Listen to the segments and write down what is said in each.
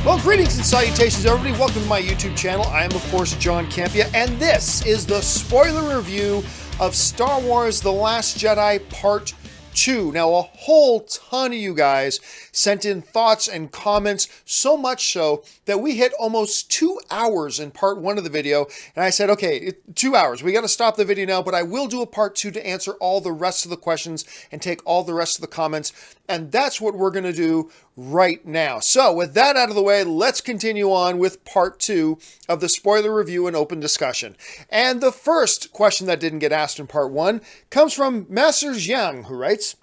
Well, greetings and salutations, everybody. Welcome to my YouTube channel. I am, of course, John Campea, and this is the spoiler review of Star Wars The Last Jedi Part 2. Now, a whole ton of you guys sent in thoughts and comments, so much so that we hit almost 2 hours in part 1 of the video, and I said, okay, 2 hours. We got to stop the video now, but I will do a part 2 to answer all the rest of the questions and take all the rest of the comments, and that's what we're going to do right now. So, with that out of the way, let's continue on with part 2 of the spoiler review and open discussion. And the first question that didn't get asked in part 1 comes from Master Zhang, who writes,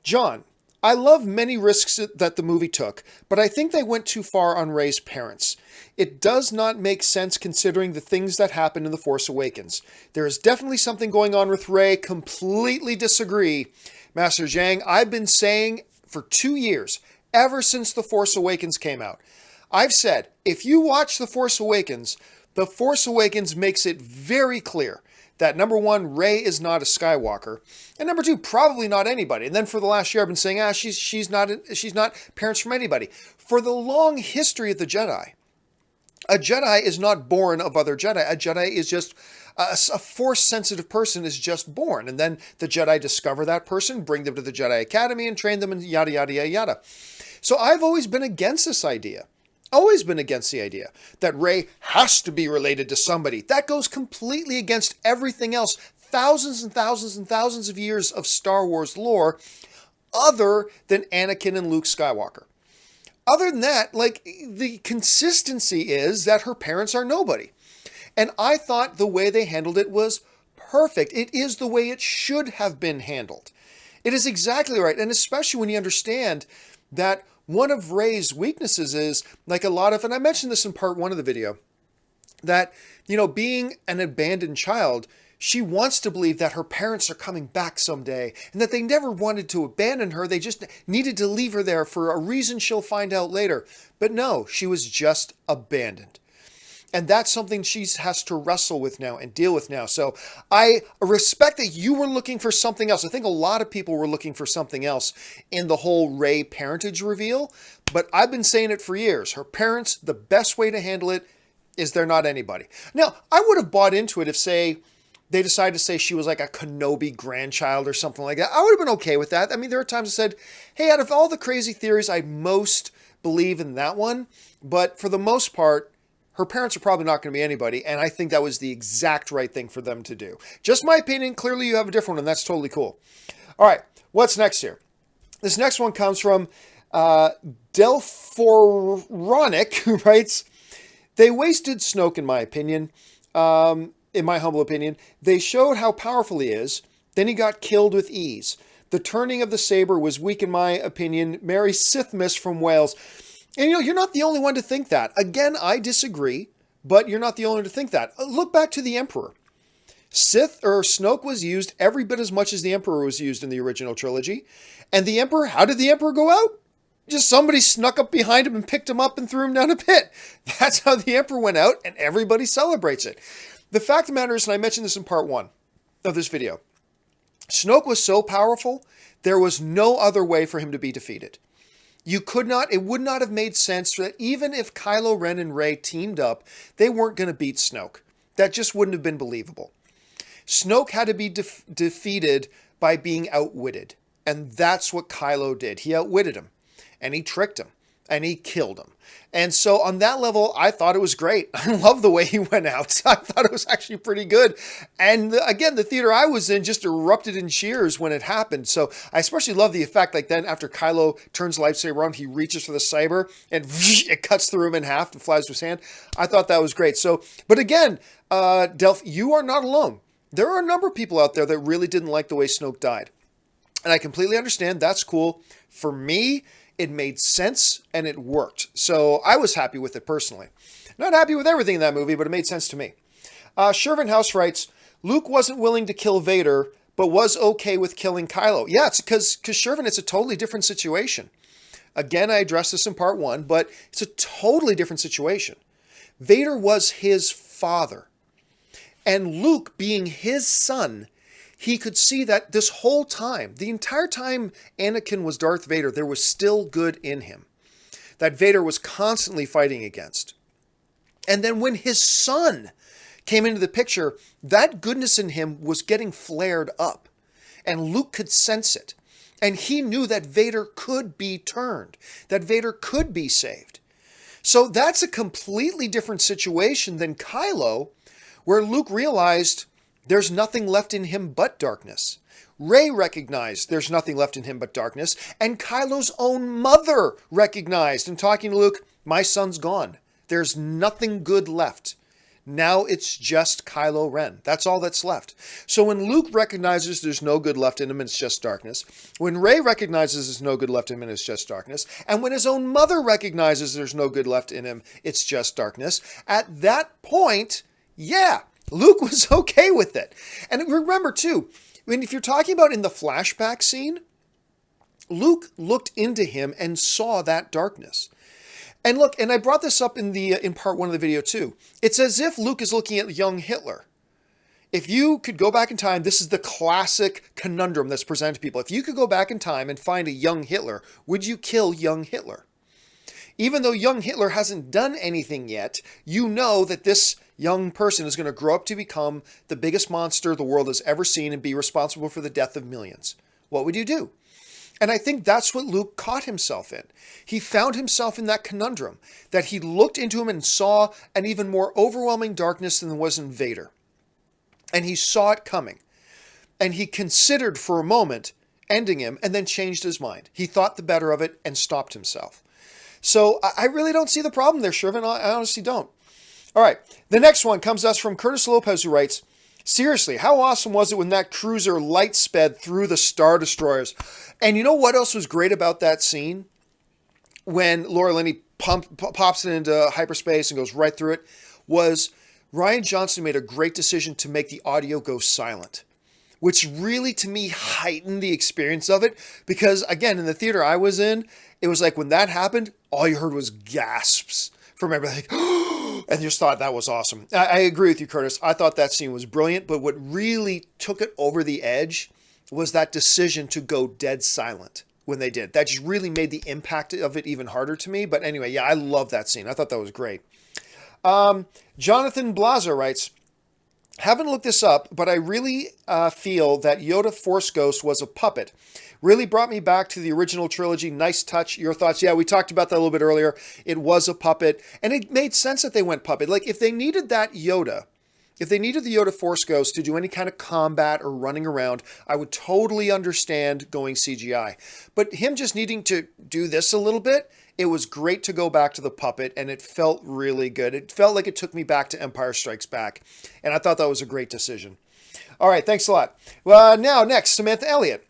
John, I love many risks that the movie took, but I think they went too far on Rey's parents. It does not make sense considering the things that happened in The Force Awakens. There is definitely something going on with Rey. Completely disagree. Master Zhang, I've been saying for 2 years, ever since The Force Awakens came out, I've said, if you watch The Force Awakens makes it very clear that number one, Rey is not a Skywalker, and number two, probably not anybody. And then for the last year, I've been saying, she's not parents from anybody. For the long history of the Jedi, a Jedi is not born of other Jedi. A Jedi is just a Force-sensitive person is just born, and then the Jedi discover that person, bring them to the Jedi Academy, and train them, and yada yada yada yada. So I've always been against this idea. Always been against the idea that Rey has to be related to somebody. That goes completely against everything else. Thousands and thousands and thousands of years of Star Wars lore other than Anakin and Luke Skywalker. Other than that, like, the consistency is that her parents are nobody. And I thought the way they handled it was perfect. It is the way it should have been handled. It is exactly right. And especially when you understand that one of Rey's weaknesses is, like a lot of, and I mentioned this in part 1 of the video, that, you know, being an abandoned child, she wants to believe that her parents are coming back someday and that they never wanted to abandon her. They just needed to leave her there for a reason she'll find out later. But no, she was just abandoned. And that's something she has to wrestle with now and deal with now. So I respect that you were looking for something else. I think a lot of people were looking for something else in the whole Rey parentage reveal. But I've been saying it for years. Her parents, the best way to handle it is they're not anybody. Now, I would have bought into it if, say, they decided to say she was like a Kenobi grandchild or something like that. I would have been okay with that. I mean, there are times I said, hey, out of all the crazy theories, I most believe in that one. But for the most part, her parents are probably not going to be anybody, and I think that was the exact right thing for them to do. Just my opinion. Clearly, you have a different one, and that's totally cool. All right, what's next here? This next one comes from Delphoronic, who writes, they wasted Snoke, in my opinion, in my humble opinion. They showed how powerful he is, then he got killed with ease. The turning of the saber was weak, in my opinion. Mary Sithmas from Wales. And, you know, you're not the only one to think that. Again, I disagree, but you're not the only one to think that. Look back to the Emperor. Snoke was used every bit as much as the Emperor was used in the original trilogy. And the Emperor, how did the Emperor go out? Just somebody snuck up behind him and picked him up and threw him down a pit. That's how the Emperor went out, and everybody celebrates it. The fact of the matter is, and I mentioned this in part 1 of this video, Snoke was so powerful, there was no other way for him to be defeated. It would not have made sense that even if Kylo Ren and Rey teamed up, they weren't going to beat Snoke. That just wouldn't have been believable. Snoke had to be defeated by being outwitted. And that's what Kylo did. He outwitted him. And he tricked him. And he killed him. And so on that level, I thought it was great. I love the way he went out. I thought it was actually pretty good. And again, the theater I was in just erupted in cheers when it happened. So I especially love the effect, like then after Kylo turns the lightsaber on, he reaches for the saber and it cuts through him in half and flies to his hand. I thought that was great. So, but again, Delph, you are not alone. There are a number of people out there that really didn't like the way Snoke died. And I completely understand. That's cool. For me, it made sense, and it worked. So I was happy with it personally. Not happy with everything in that movie, but it made sense to me. Shervin House writes, Luke wasn't willing to kill Vader, but was okay with killing Kylo. Yeah, it's because Shervin, it's a totally different situation. Again, I addressed this in part 1, but it's a totally different situation. Vader was his father. And Luke, being his son, he could see that this whole time, the entire time Anakin was Darth Vader, there was still good in him. that Vader was constantly fighting against. And then when his son came into the picture, that goodness in him was getting flared up. And Luke could sense it. And he knew that Vader could be turned, that Vader could be saved. So that's a completely different situation than Kylo, where Luke realized there's nothing left in him but darkness. Rey recognized there's nothing left in him but darkness, and Kylo's own mother recognized in talking to Luke, my son's gone. There's nothing good left. Now it's just Kylo Ren. That's all that's left. So when Luke recognizes there's no good left in him and it's just darkness, when Rey recognizes there's no good left in him and it's just darkness, and when his own mother recognizes there's no good left in him, it's just darkness, at that point, yeah, Luke was okay with it. And remember too, if you're talking about in the flashback scene, Luke looked into him and saw that darkness. And look, and I brought this up in part 1 of the video too. It's as if Luke is looking at young Hitler. If you could go back in time, this is the classic conundrum that's presented to people. If you could go back in time and find a young Hitler, would you kill young Hitler? Even though young Hitler hasn't done anything yet, you know that this young person is going to grow up to become the biggest monster the world has ever seen and be responsible for the death of millions. What would you do? And I think that's what Luke caught himself in. He found himself in that conundrum, that he looked into him and saw an even more overwhelming darkness than there was in Vader. And he saw it coming. And he considered for a moment ending him and then changed his mind. He thought the better of it and stopped himself. So I really don't see the problem there, Shervin. I honestly don't. All right. The next one comes to us from Curtis Lopez, who writes, seriously, how awesome was it when that cruiser light sped through the Star Destroyers? And you know what else was great about that scene? When Laura Linney pops it into hyperspace and goes right through it, was Rian Johnson made a great decision to make the audio go silent, which really, to me, heightened the experience of it. Because, again, in the theater I was in, it was like when that happened, all you heard was gasps from everybody, like, and just thought that was awesome. I agree with you, Curtis. I thought that scene was brilliant, but what really took it over the edge was that decision to go dead silent when they did. That just really made the impact of it even harder to me. But anyway, yeah, I love that scene. I thought that was great. Jonathan Blazer writes, haven't looked this up, but I really feel that Yoda Force Ghost was a puppet. Really brought me back to the original trilogy. Nice touch. Your thoughts? Yeah, we talked about that a little bit earlier. It was a puppet, and it made sense that they went puppet. Like, if they needed that Yoda, if they needed the Yoda Force Ghost to do any kind of combat or running around, I would totally understand going CGI. But him just needing to do this a little bit, it was great to go back to the puppet, and it felt really good. It felt like it took me back to Empire Strikes Back, and I thought that was a great decision. All right, thanks a lot. Well, now, next, Samantha Elliott.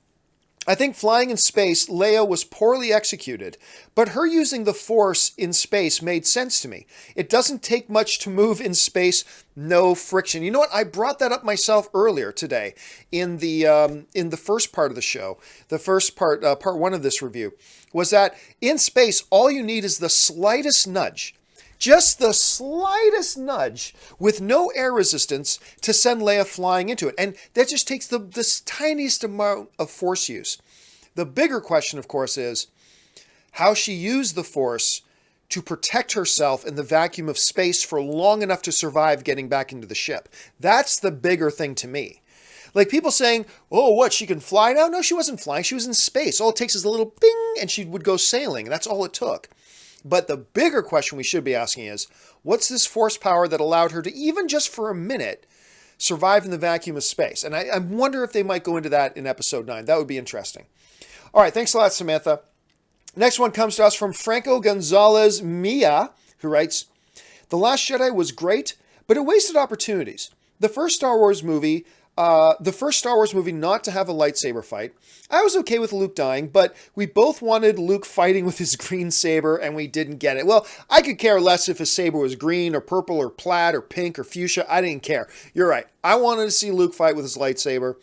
I think flying in space, Leia was poorly executed, but her using the Force in space made sense to me. It doesn't take much to move in space, no friction. You know what? I brought that up myself earlier today in the first part of the show. The first part, part 1 of this review, was that in space, all you need is the slightest nudge. Just the slightest nudge with no air resistance to send Leia flying into it. And that just takes the tiniest amount of Force use. The bigger question, of course, is how she used the Force to protect herself in the vacuum of space for long enough to survive getting back into the ship. That's the bigger thing to me. Like people saying, oh, what, she can fly now? No, she wasn't flying. She was in space. All it takes is a little bing and she would go sailing. And that's all it took. But the bigger question we should be asking is, what's this Force power that allowed her to, even just for a minute, survive in the vacuum of space? And I wonder if they might go into that in episode 9. That would be interesting. All right, thanks a lot, Samantha. Next one comes to us from Franco Gonzalez Mia, who writes, The Last Jedi was great, but it wasted opportunities. The first Star Wars movie not to have a lightsaber fight. I was okay with Luke dying, but we both wanted Luke fighting with his green saber, and we didn't get it. Well, I could care less if his saber was green or purple or plaid or pink or fuchsia. I didn't care. You're right. I wanted to see Luke fight with his lightsaber.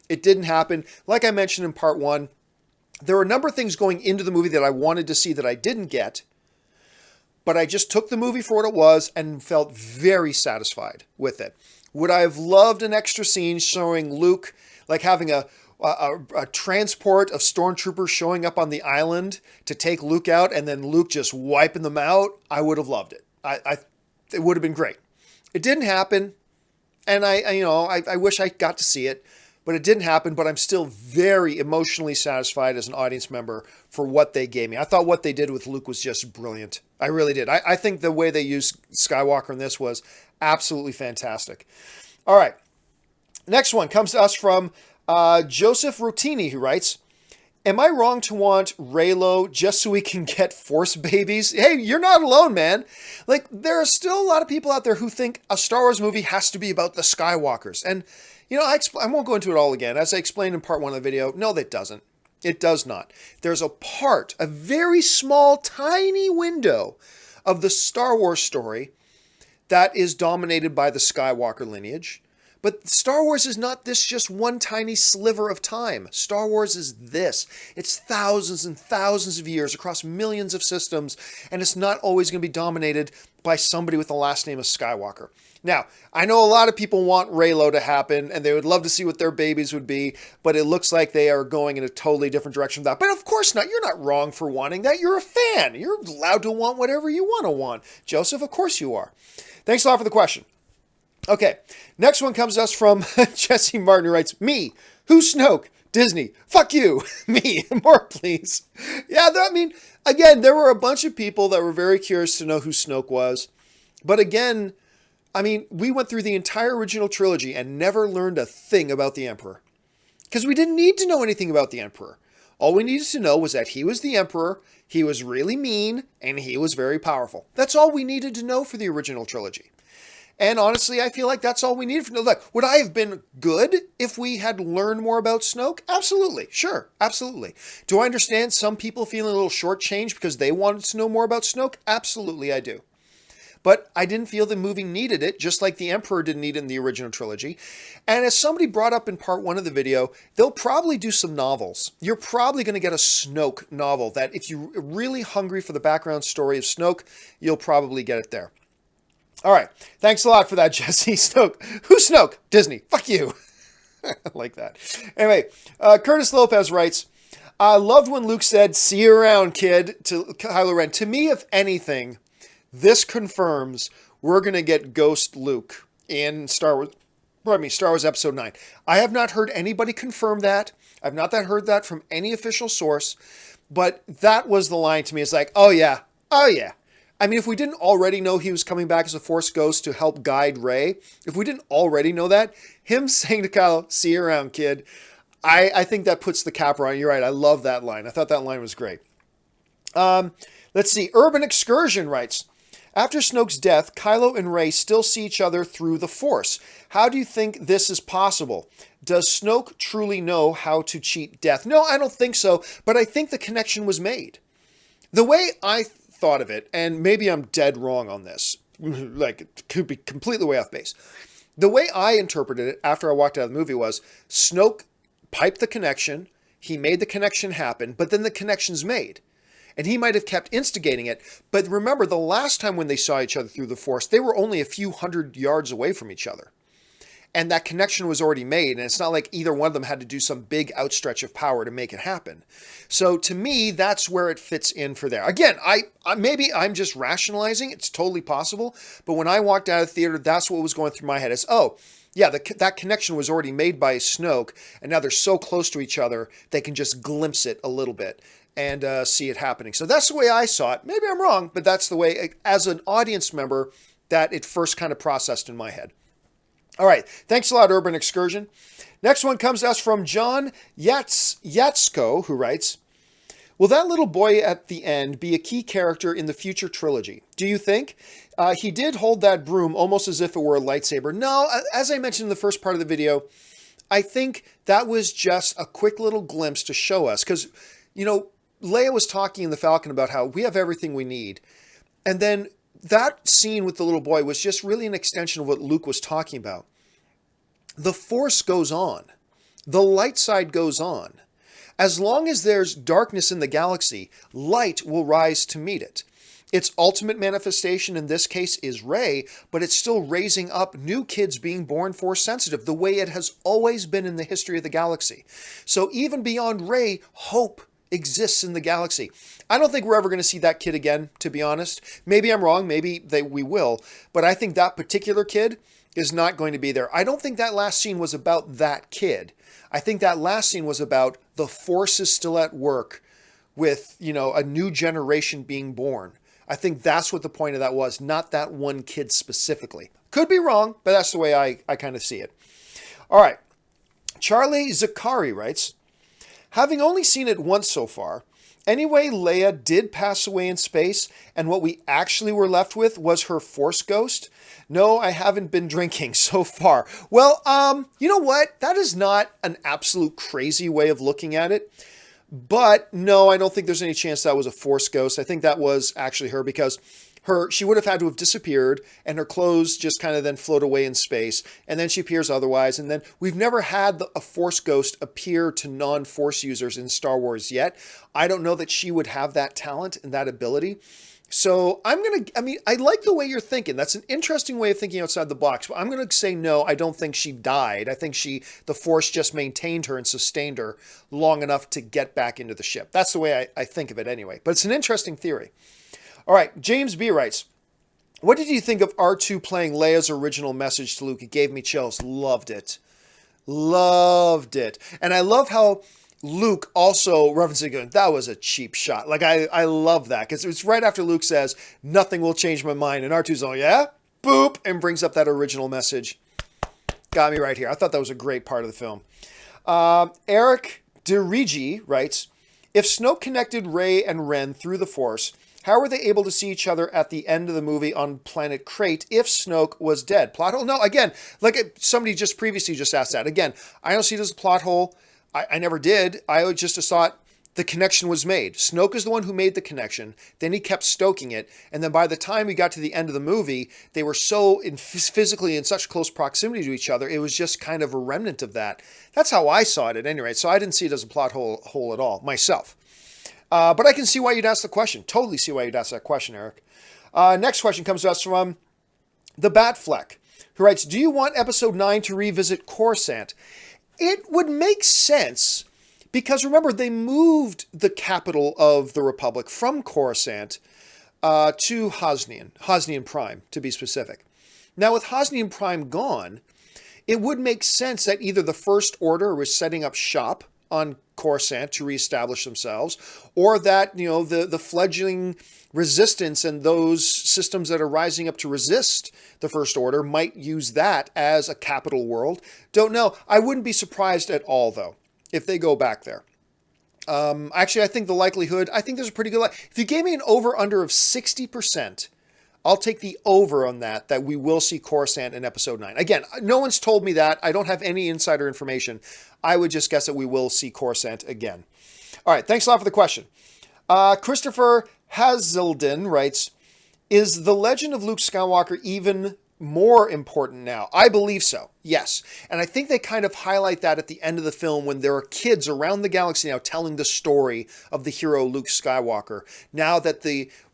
It didn't happen. Like I mentioned in part 1, there were a number of things going into the movie that I wanted to see that I didn't get, but I just took the movie for what it was and felt very satisfied with it. Would I have loved an extra scene showing Luke like having a a transport of stormtroopers showing up on the island to take Luke out, and then Luke just wiping them out, I would have loved it. It would have been great. It didn't happen, and I wish I got to see it, but it didn't happen. But I'm still very emotionally satisfied as an audience member for what they gave me. I thought what they did with Luke was just brilliant. I really did. I think the way they used Skywalker in this was absolutely fantastic. All right. Next one comes to us from Joseph Rotini, who writes, am I wrong to want Reylo just so we can get Force babies? Hey, you're not alone, man. Like, there are still a lot of people out there who think a Star Wars movie has to be about the Skywalkers. And, I won't go into it all again. As I explained in part one of the video, no, that doesn't. It does not. There's a very small, tiny window of the Star Wars story that is dominated by the Skywalker lineage. But Star Wars is not this just one tiny sliver of time. Star Wars is this. It's thousands and thousands of years across millions of systems, and it's not always going to be dominated by somebody with the last name of Skywalker. Now, I know a lot of people want Reylo to happen, and they would love to see what their babies would be, but it looks like they are going in a totally different direction with that. But of course not. You're not wrong for wanting that. You're a fan. You're allowed to want whatever you want to want. Joseph, of course you are. Thanks a lot for the question. Okay, next one comes to us from Jesse Martin, who writes, me, who's Snoke? Disney, fuck you. Me, more please. Yeah, again, there were a bunch of people that were very curious to know who Snoke was. But again, we went through the entire original trilogy and never learned a thing about the Emperor. Because we didn't need to know anything about the Emperor. All we needed to know was that he was the Emperor, he was really mean, and he was very powerful. That's all we needed to know for the original trilogy. And honestly, I feel like that's all we needed to know. Look, would I have been good if we had learned more about Snoke? Absolutely. Sure. Absolutely. Do I understand some people feeling a little shortchanged because they wanted to know more about Snoke? Absolutely, I do. But I didn't feel the movie needed it, just like the Emperor didn't need it in the original trilogy. And as somebody brought up in part one of the video, they'll probably do some novels. You're probably going to get a Snoke novel that if you're really hungry for the background story of Snoke, you'll probably get it there. All right. Thanks a lot for that, Jesse. Snoke. Who's Snoke? Disney. Fuck you. I like that. Anyway, Curtis Lopez writes, I loved when Luke said, see you around, kid, to Kylo Ren. To me, if anything, this confirms we're going to get Ghost Luke in Star Wars Episode 9. I have not heard anybody confirm that. I've not heard that from any official source, but that was the line to me. It's like, oh yeah. If we didn't already know he was coming back as a Force ghost to help guide Rey, if we didn't already know that, him saying to Kylo, see you around, kid, I think that puts the capper on. You're right. I love that line. I thought that line was great. Let's see. Urban Excursion writes, after Snoke's death, Kylo and Rey still see each other through the Force. How do you think this is possible? Does Snoke truly know how to cheat death? No, I don't think so, but I think the connection was made. The way I thought of it, and maybe I'm dead wrong on this, like it could be completely way off base. The way I interpreted it after I walked out of the movie was Snoke piped the connection, he made the connection happen, but then the connection's made. And he might have kept instigating it. But remember, the last time when they saw each other through the Force, they were only a few hundred yards away from each other. And that connection was already made. And it's not like either one of them had to do some big outstretch of power to make it happen. So to me, that's where it fits in for there. Again, maybe I'm just rationalizing. It's totally possible. But when I walked out of the theater, that's what was going through my head is, oh, yeah, that connection was already made by Snoke. And now they're so close to each other, they can just glimpse it a little bit and see it happening. So that's the way I saw it. Maybe I'm wrong, but that's the way, as an audience member, that it first kind of processed in my head. All right. Thanks a lot, Urban Excursion. Next one comes to us from John Yatsko, who writes, will that little boy at the end be a key character in the future trilogy? Do you think? He did hold that broom almost as if it were a lightsaber. No, as I mentioned in the first part of the video, I think that was just a quick little glimpse to show us. Because, Leia was talking in the Falcon about how we have everything we need. And then that scene with the little boy was just really an extension of what Luke was talking about. The Force goes on. The light side goes on. As long as there's darkness in the galaxy, light will rise to meet it. Its ultimate manifestation in this case is Rey, but it's still raising up new kids being born Force sensitive, the way it has always been in the history of the galaxy. So even beyond Rey, hope exists in the galaxy. I don't think we're ever going to see that kid again, to be honest. Maybe I'm wrong, maybe we will, but I think that particular kid is not going to be there. I don't think that last scene was about that kid. I think that last scene was about the Force is still at work with, a new generation being born. I think that's what the point of that was, not that one kid specifically. Could be wrong, but that's the way I kind of see it. All right. Charlie Zakari writes, having only seen it once so far, anyway, Leia did pass away in space, and what we actually were left with was her Force ghost. No, I haven't been drinking so far. Well, you know what? That is not an absolute crazy way of looking at it. But no, I don't think there's any chance that was a Force ghost. I think that was actually her, because she would have had to have disappeared and her clothes just kind of then float away in space. And then she appears otherwise. And then we've never had a Force ghost appear to non-Force users in Star Wars yet. I don't know that she would have that talent and that ability. So I like the way you're thinking. That's an interesting way of thinking outside the box. But I'm going to say no, I don't think she died. I think the Force just maintained her and sustained her long enough to get back into the ship. That's the way I think of it anyway. But it's an interesting theory. All right, James B. writes, what did you think of R2 playing Leia's original message to Luke? It gave me chills. Loved it. Loved it. And I love how Luke also referencing going, that was a cheap shot. Like, I love that, because it's right after Luke says, nothing will change my mind. And R2's like, yeah, boop, and brings up that original message. Got me right here. I thought that was a great part of the film. Eric DeRigi writes, if Snoke connected Rey and Ren through the Force, how were they able to see each other at the end of the movie on planet Crate if Snoke was dead? Plot hole? No, again, like somebody just previously just asked that. Again, I don't see it as a plot hole. I never did. I just thought the connection was made. Snoke is the one who made the connection. Then he kept stoking it. And then by the time we got to the end of the movie, they were so physically in such close proximity to each other, it was just kind of a remnant of that. That's how I saw it at any rate. So I didn't see it as a plot hole at all, myself. But I can see why you'd ask the question. Totally see why you'd ask that question, Eric. Next question comes to us from the Batfleck, who writes, do you want Episode 9 to revisit Coruscant? It would make sense, because remember, they moved the capital of the Republic from Coruscant to Hosnian Prime, to be specific. Now, with Hosnian Prime gone, it would make sense that either the First Order was setting up shop on Coruscant to reestablish themselves, or that, the fledgling resistance and those systems that are rising up to resist the First Order might use that as a capital world. Don't know. I wouldn't be surprised at all, though, if they go back there. Actually, I think there's a pretty good if you gave me an over-under of 60%, I'll take the over on that we will see Coruscant in Episode 9. Again, no one's told me that. I don't have any insider information. I would just guess that we will see Coruscant again. All right, thanks a lot for the question. Christopher Hazelden writes, is the legend of Luke Skywalker even more important now? I believe so, yes. And I think they kind of highlight that at the end of the film when there are kids around the galaxy now telling the story of the hero Luke Skywalker. Now that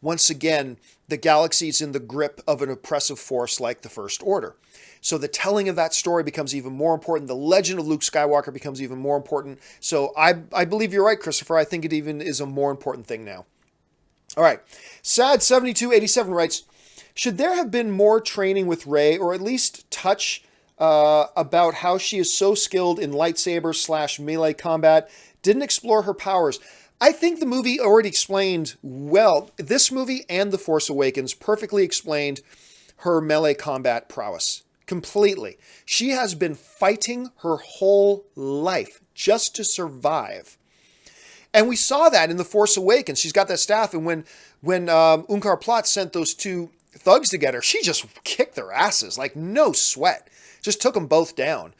once again, the galaxy is in the grip of an oppressive force like the First Order. So the telling of that story becomes even more important. The legend of Luke Skywalker becomes even more important. So I believe you're right, Christopher. I think it even is a more important thing now. All right. Sad7287 writes, should there have been more training with Rey, or at least touch about how she is so skilled in lightsaber / melee combat, didn't explore her powers? I think the movie already explained well. This movie and The Force Awakens perfectly explained her melee combat prowess. Completely. She has been fighting her whole life just to survive. And we saw that in The Force Awakens. She's got that staff, and when Unkar Plutt sent those two thugs together, she just kicked their asses, like no sweat. Just took them both down.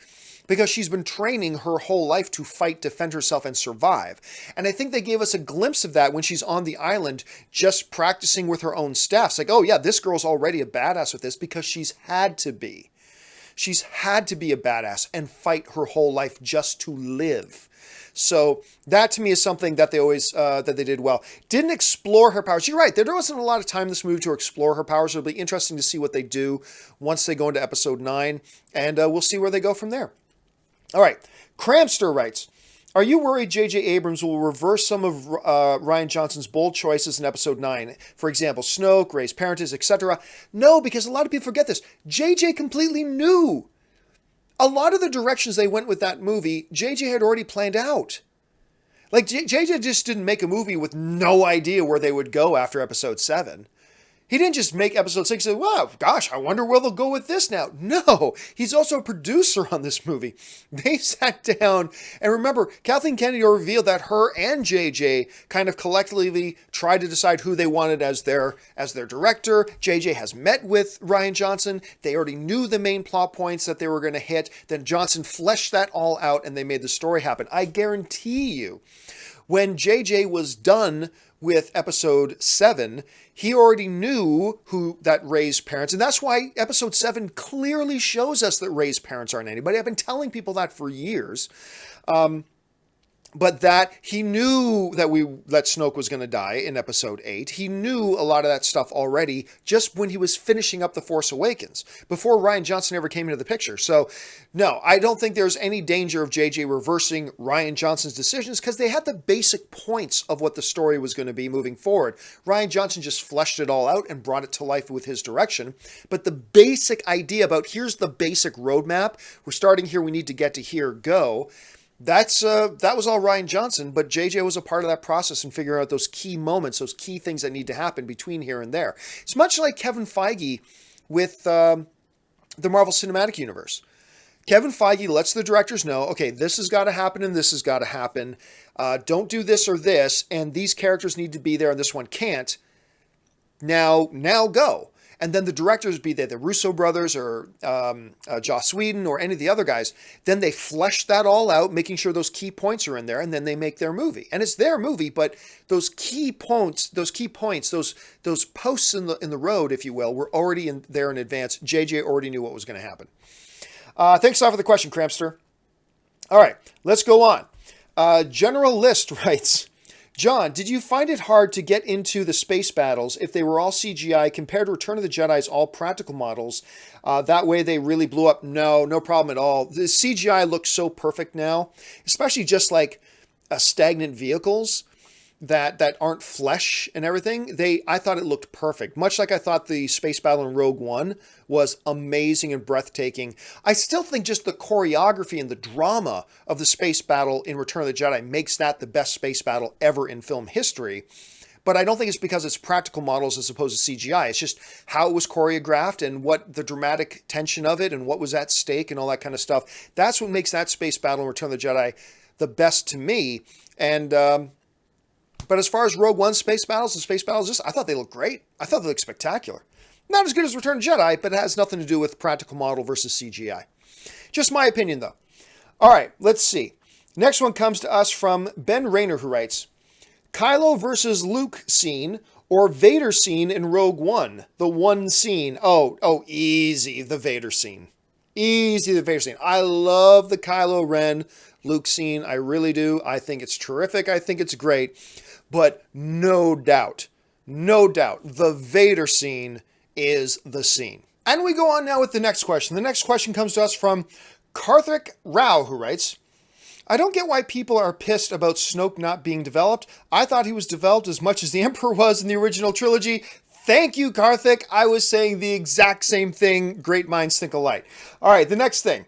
Because she's been training her whole life to fight, defend herself, and survive. And I think they gave us a glimpse of that when she's on the island, just practicing with her own staff. It's like, oh yeah, this girl's already a badass with this because she's had to be. She's had to be a badass and fight her whole life just to live. So that to me is something that they always, that they did well. Didn't explore her powers. You're right. There wasn't a lot of time in this movie to explore her powers. It'll be interesting to see what they do once they go into episode 9, and we'll see where they go from there. All right. Cramster writes, are you worried J.J. Abrams will reverse some of Rian Johnson's bold choices in episode 9? For example, Snoke, Raised Parents, etc. No, because a lot of people forget this. J.J. completely knew. A lot of the directions they went with that movie, J.J. had already planned out. Like, J.J. just didn't make a movie with no idea where they would go after episode 7. He didn't just make episode 6 and say, wow, gosh, I wonder where they'll go with this now. No, he's also a producer on this movie. They sat down, and remember, Kathleen Kennedy revealed that her and JJ kind of collectively tried to decide who they wanted as their director. JJ has met with Rian Johnson. They already knew the main plot points that they were going to hit. Then Johnson fleshed that all out, and they made the story happen. I guarantee you, when JJ was done with episode 7, he already knew who that Raised Parents, and that's why episode 7 clearly shows us that Raised Parents aren't anybody. I've been telling people that for years. But that he knew that Snoke was going to die in episode 8. He knew a lot of that stuff already just when he was finishing up The Force Awakens, before Rian Johnson ever came into the picture. So, no, I don't think there's any danger of JJ reversing Rian Johnson's decisions because they had the basic points of what the story was going to be moving forward. Rian Johnson just fleshed it all out and brought it to life with his direction. But the basic idea about here's the basic roadmap, we're starting here, we need to get to here, go. That was all Rian Johnson, but JJ was a part of that process and figuring out those key moments, those key things that need to happen between here and there. It's much like Kevin Feige with the Marvel Cinematic Universe. Kevin Feige lets the directors know, okay, this has got to happen and this has got to happen. Don't do this or this, and these characters need to be there and this one can't. Now go. And then the directors, be they the Russo brothers or Joss Whedon or any of the other guys, then they flesh that all out, making sure those key points are in there, and then they make their movie. And it's their movie, but those key points, those posts in the road, if you will, were already there in advance. JJ already knew what was going to happen. Thanks a lot for the question, Crampster. All right, let's go on. General List writes, John, did you find it hard to get into the space battles if they were all CGI compared to Return of the Jedi's all practical models? That way they really blew up. No problem at all. The CGI looks so perfect now, especially just like stagnant vehicles that aren't flesh and everything. I thought it looked perfect, much like I thought the space battle in Rogue One was amazing and breathtaking. I still think just the choreography and the drama of the space battle in Return of the Jedi makes that the best space battle ever in film history. But I don't think it's because it's practical models as opposed to CGI. It's just how it was choreographed and what the dramatic tension of it and what was at stake and all that kind of stuff. That's what makes that space battle in Return of the Jedi the best to me. And but as far as Rogue One space battles and space battles, I thought they looked great. I thought they looked spectacular. Not as good as Return of the Jedi, but it has nothing to do with practical model versus CGI. Just my opinion, though. All right, let's see. Next one comes to us from Ben Rayner, who writes, Kylo versus Luke scene or Vader scene in Rogue One? The one scene. Oh, easy, the Vader scene. Easy, the Vader scene. I love the Kylo Ren Luke scene. I really do. I think it's terrific. I think it's great. But no doubt, the Vader scene is the scene. And we go on now with the next question. The next question comes to us from Karthik Rao, who writes, I don't get why people are pissed about Snoke not being developed. I thought he was developed as much as the Emperor was in the original trilogy. Thank you, Karthik. I was saying the exact same thing. Great minds think alike. All right, the next thing.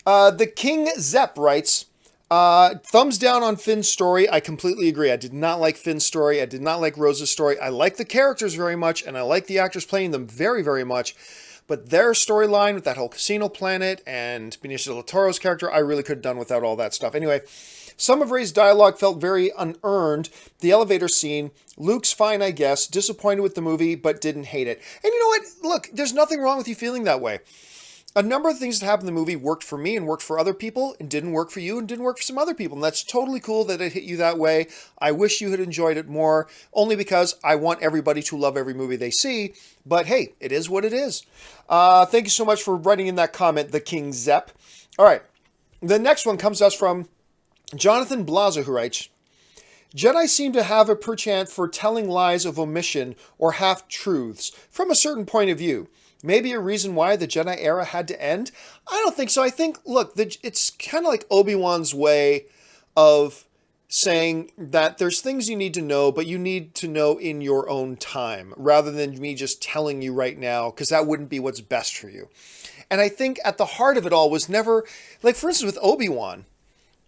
The King Zepp writes, thumbs down on Finn's story. I completely agree. I did not like Finn's story. I did not like Rose's story. I like the characters very much, and I like the actors playing them very, very much. But their storyline with that whole casino planet and Benicio del Toro's character, I really could have done without all that stuff. Anyway, some of Rey's dialogue felt very unearned. The elevator scene, Luke's fine, I guess. Disappointed with the movie, but didn't hate it. And you know what? Look, there's nothing wrong with you feeling that way. A number of things that happened in the movie worked for me and worked for other people and didn't work for you and didn't work for some other people. And that's totally cool that it hit you that way. I wish you had enjoyed it more, only because I want everybody to love every movie they see. But hey, it is what it is. Thank you so much for writing in that comment, the King Zepp. All right. The next one comes to us from Jonathan Blaza, who writes, Jedi seem to have a penchant for telling lies of omission or half-truths from a certain point of view. Maybe a reason why the Jedi era had to end? I don't think so. I think, look, it's kind of like Obi-Wan's way of saying that there's things you need to know, but you need to know in your own time, rather than me just telling you right now, because that wouldn't be what's best for you. And I think at the heart of it all was never, like for instance with Obi-Wan,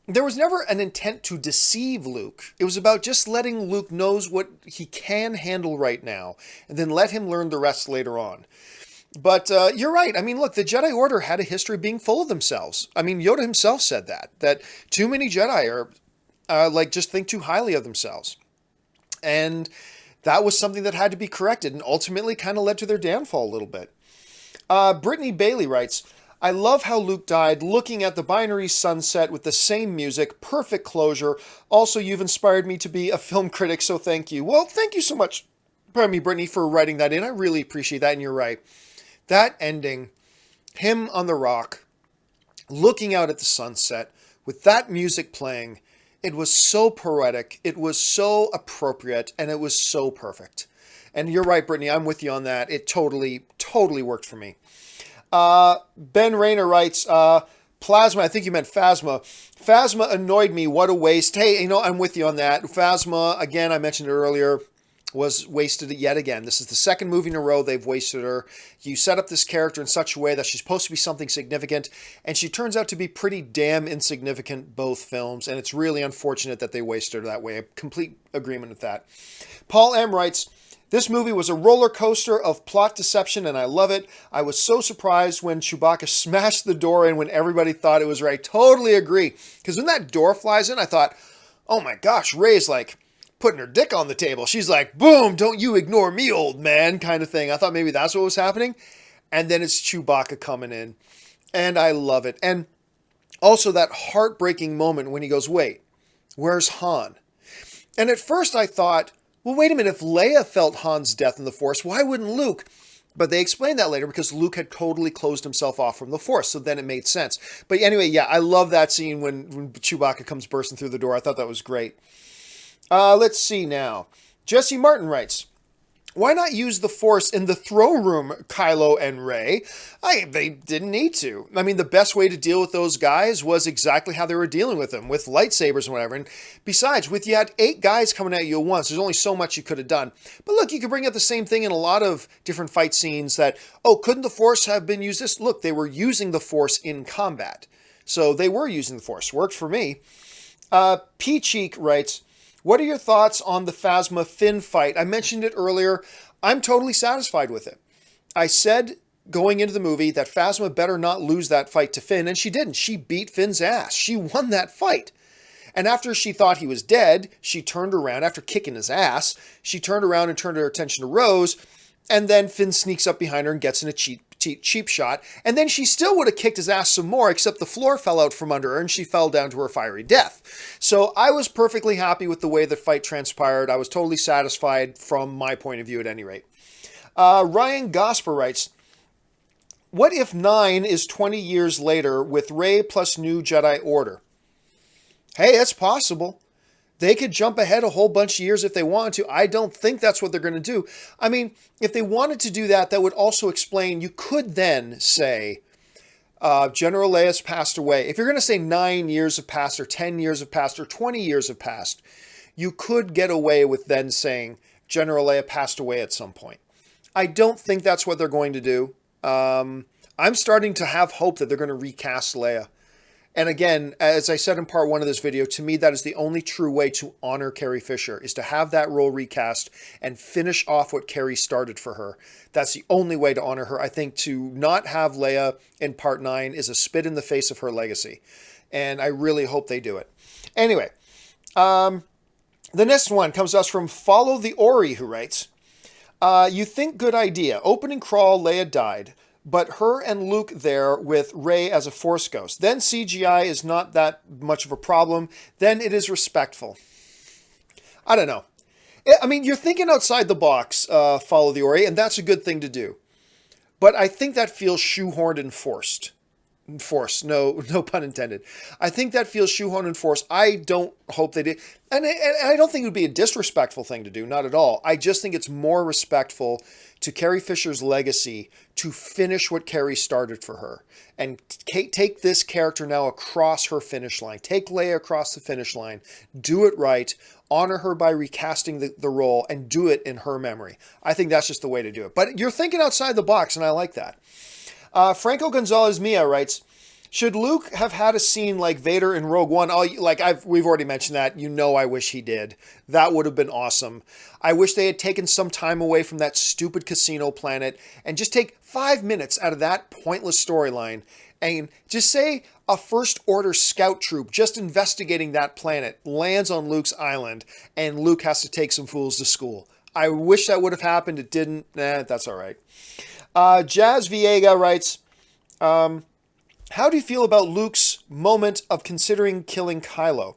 there was never an intent to deceive Luke. It was about just letting Luke knows what he can handle right now, and then let him learn the rest later on. But you're right. I mean, look, the Jedi Order had a history of being full of themselves. I mean, Yoda himself said that too many Jedi are just think too highly of themselves. And that was something that had to be corrected and ultimately kind of led to their downfall a little bit. Brittany Bailey writes, I love how Luke died looking at the binary sunset with the same music, perfect closure. Also, you've inspired me to be a film critic, so thank you. Well, thank you so much, Brittany, for writing that in. I really appreciate that, and you're right. That ending, him on the rock, looking out at the sunset, with that music playing, it was so poetic, it was so appropriate, and it was so perfect. And you're right, Brittany, I'm with you on that. It totally worked for me. Ben Rayner writes, Plasma, I think you meant Phasma. Phasma annoyed me, what a waste. Hey, I'm with you on that. Phasma, again, I mentioned it earlier, was wasted yet again. This is the second movie in a row they've wasted her. You set up this character in such a way that she's supposed to be something significant, and she turns out to be pretty damn insignificant both films, and it's really unfortunate that they wasted her that way. A complete agreement with that. Paul M. writes, this movie was a roller coaster of plot deception, and I love it. I was so surprised when Chewbacca smashed the door in when everybody thought it was right. Totally agree. Because when that door flies in, I thought, oh my gosh, Rey's like putting her dick on the table. She's like, boom, don't you ignore me, old man, kind of thing. I thought maybe that's what was happening. And then it's Chewbacca coming in. And I love it. And also that heartbreaking moment when he goes, wait, where's Han? And at first I thought, well, wait a minute, if Leia felt Han's death in the Force, why wouldn't Luke? But they explained that later because Luke had totally closed himself off from the Force, so then it made sense. But anyway, yeah, I love that scene when Chewbacca comes bursting through the door. I thought that was great. Let's see now. Jesse Martin writes, why not use the Force in the throne room, Kylo and Rey? They didn't need to. I mean, the best way to deal with those guys was exactly how they were dealing with them, with lightsabers and whatever. And besides, with you had 8 guys coming at you at once, there's only so much you could have done. But look, you could bring up the same thing in a lot of different fight scenes that, oh, couldn't the Force have been used this? Look, they were using the Force in combat. So they were using the Force. Worked for me. P. Cheek writes, what are your thoughts on the Phasma Finn fight? I mentioned it earlier. I'm totally satisfied with it. I said going into the movie that Phasma better not lose that fight to Finn, and she didn't. She beat Finn's ass. She won that fight. And after she thought he was dead, she turned around, after kicking his ass, she turned around and turned her attention to Rose, and then Finn sneaks up behind her and gets in a cheap shot, and then she still would have kicked his ass some more, except the floor fell out from under her and she fell down to her fiery death. So I was perfectly happy with the way the fight transpired. I was totally satisfied from my point of view at any rate. Ryan Gosper writes, what if 9 is 20 years later with Rey plus New Jedi Order? Hey, it's possible. They could jump ahead a whole bunch of years if they wanted to. I don't think that's what they're going to do. I mean, if they wanted to do that, that would also explain, you could then say, General Leia's passed away. If you're going to say 9 years have passed, or 10 years have passed, or 20 years have passed, you could get away with then saying General Leia passed away at some point. I don't think that's what they're going to do. I'm starting to have hope that they're going to recast Leia. And again, as I said in part 1 of this video, to me, that is the only true way to honor Carrie Fisher, is to have that role recast and finish off what Carrie started for her. That's the only way to honor her. I think to not have Leia in part 9 is a spit in the face of her legacy. And I really hope they do it. Anyway, the next one comes to us from Follow the Ori, who writes, you think good idea. Opening crawl, Leia died. but her and Luke there with Rey as a Force ghost. Then CGI is not that much of a problem. Then it is respectful. I don't know. I mean, you're thinking outside the box, Follow the Ori, and that's a good thing to do. But I think that feels shoehorned and forced. No pun intended. I think that feels shoehorned and forced. I don't hope they did. And I don't think it would be a disrespectful thing to do, not at all. I just think it's more respectful to Carrie Fisher's legacy to finish what Carrie started for her. And take this character now across her finish line. Take Leia across the finish line. Do it right. Honor her by recasting the role and do it in her memory. I think that's just the way to do it. But you're thinking outside the box, and I like that. Franco Gonzalez Mia writes, should Luke have had a scene like Vader in Rogue One? We've already mentioned that. You know I wish he did. That would have been awesome. I wish they had taken some time away from that stupid casino planet and just take 5 minutes out of that pointless storyline and just say a First Order scout troop just investigating that planet lands on Luke's island and Luke has to take some fools to school. I wish that would have happened. It didn't. That's all right. Jazz Viega writes, how do you feel about Luke's moment of considering killing Kylo?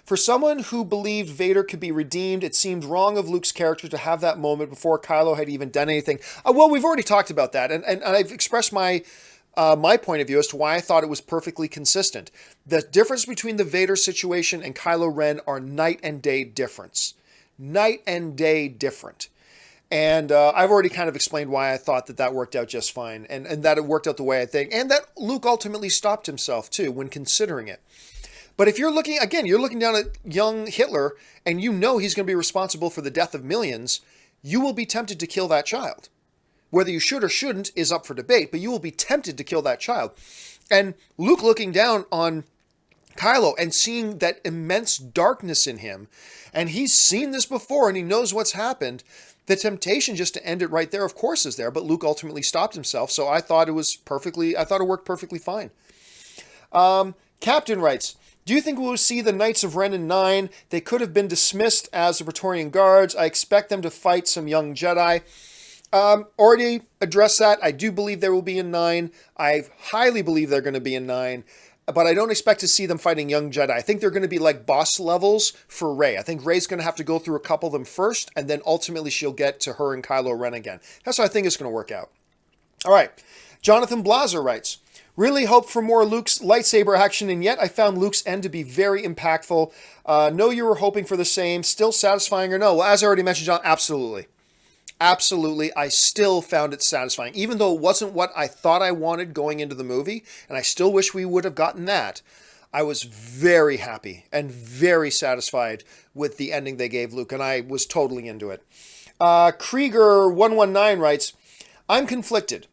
For someone who believed Vader could be redeemed, it seemed wrong of Luke's character to have that moment before Kylo had even done anything. Well, we've already talked about that, and I've expressed my point of view as to why I thought it was perfectly consistent. The difference between the Vader situation and Kylo Ren are night and day difference. Night and day different. And I've already kind of explained why I thought that worked out just fine, and that it worked out the way I think, and that Luke ultimately stopped himself, too, when considering it. But if you're looking down at young Hitler, and you know he's going to be responsible for the death of millions, you will be tempted to kill that child. Whether you should or shouldn't is up for debate, but you will be tempted to kill that child. And Luke looking down on Kylo and seeing that immense darkness in him, and he's seen this before and he knows what's happened, the temptation just to end it right there, of course, is there, but Luke ultimately stopped himself, so I thought it worked perfectly fine. Captain writes, do you think we'll see the Knights of Ren in 9? They could have been dismissed as the Praetorian Guards. I expect them to fight some young Jedi. Already addressed that. I do believe there will be in 9. I highly believe they're going to be in 9. But I don't expect to see them fighting young Jedi. I think they're going to be like boss levels for Rey. I think Rey's going to have to go through a couple of them first, and then ultimately she'll get to her and Kylo Ren again. That's how I think it's going to work out. All right. Jonathan Blazer writes, really hope for more Luke's lightsaber action, and yet I found Luke's end to be very impactful. Know you were hoping for the same. Still satisfying or no? Well, as I already mentioned, John, absolutely. Absolutely, I still found it satisfying. Even though it wasn't what I thought I wanted going into the movie, and I still wish we would have gotten that, I was very happy and very satisfied with the ending they gave Luke, and I was totally into it. Krieger119 writes, I'm conflicted.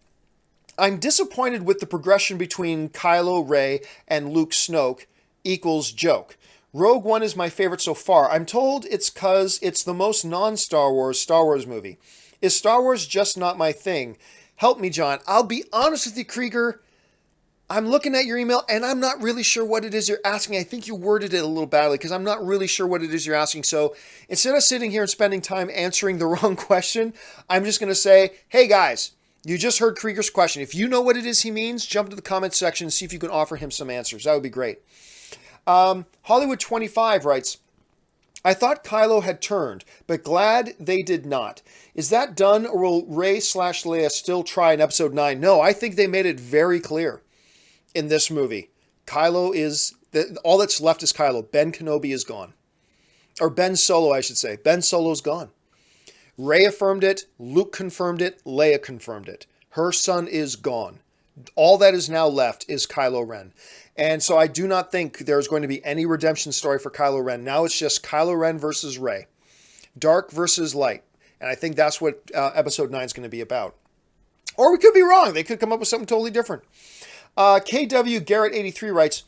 I'm disappointed with the progression between Kylo, Rey, and Luke Snoke equals joke. Rogue One is my favorite so far. I'm told it's because it's the most non-Star Wars movie. Is Star Wars just not my thing? Help me, John. I'll be honest with you, Krieger. I'm looking at your email, and I'm not really sure what it is you're asking. I think you worded it a little badly, because I'm not really sure what it is you're asking. So instead of sitting here and spending time answering the wrong question, I'm just going to say, hey, guys, you just heard Krieger's question. If you know what it is he means, jump to the comments section and see if you can offer him some answers. That would be great. Hollywood25 writes, I thought Kylo had turned, but glad they did not. Is that done, or will Rey/Leia still try in episode 9? No, I think they made it very clear in this movie. Kylo is, all that's left is Kylo. Ben Kenobi is gone. Or Ben Solo, I should say. Ben Solo's gone. Rey affirmed it, Luke confirmed it, Leia confirmed it. Her son is gone. All that is now left is Kylo Ren. And so I do not think there's going to be any redemption story for Kylo Ren. Now it's just Kylo Ren versus Rey. Dark versus light. And I think that's what episode 9 is going to be about. Or we could be wrong. They could come up with something totally different. KW Garrett 83 writes,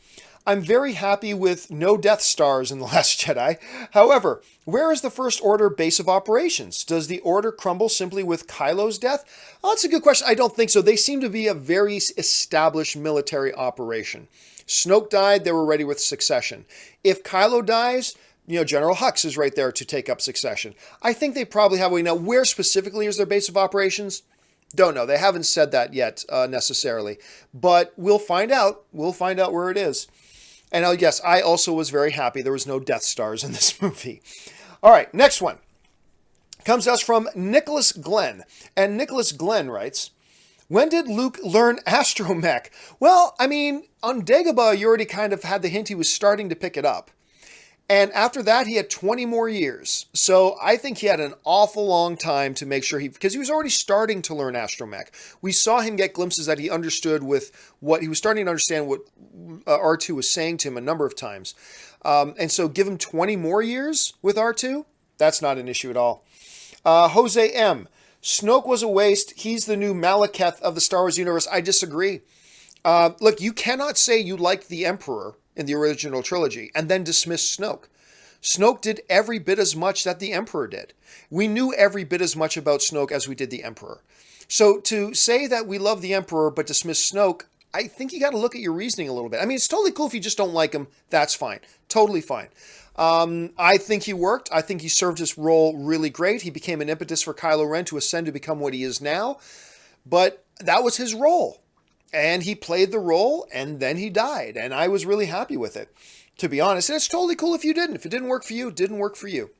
I'm very happy with no Death Stars in The Last Jedi. However, where is the First Order base of operations? Does the Order crumble simply with Kylo's death? Oh, that's a good question. I don't think so. They seem to be a very established military operation. Snoke died, they were ready with succession. If Kylo dies, General Hux is right there to take up succession. I think they probably have a way. Now, where specifically is their base of operations? Don't know. They haven't said that yet necessarily, but we'll find out. We'll find out where it is. And yes, I also was very happy there was no Death Stars in this movie. All right, next one comes to us from Nicholas Glenn. And Nicholas Glenn writes, when did Luke learn Astromech? Well, I mean, on Dagobah, you already kind of had the hint he was starting to pick it up. And after that, he had 20 more years. So I think he had an awful long time to make sure because he was already starting to learn Astromech. We saw him get glimpses that he understood with what he was starting to understand what R2 was saying to him a number of times. And so give him 20 more years with R2? That's not an issue at all. Jose M. Snoke was a waste. He's the new Malekith of the Star Wars universe. I disagree. Look, you cannot say you liked the Emperor in the original trilogy and then dismiss Snoke. Snoke did every bit as much that the Emperor did. We knew every bit as much about Snoke as we did the Emperor. So to say that we love the Emperor but dismiss Snoke, I think you got to look at your reasoning a little bit. I mean, it's totally cool if you just don't like him. That's fine. Totally fine. I think he worked. I think he served his role really great. He became an impetus for Kylo Ren to ascend to become what he is now. But that was his role. And he played the role, and then he died. And I was really happy with it, to be honest. And it's totally cool if you didn't. If it didn't work for you, it didn't work for you.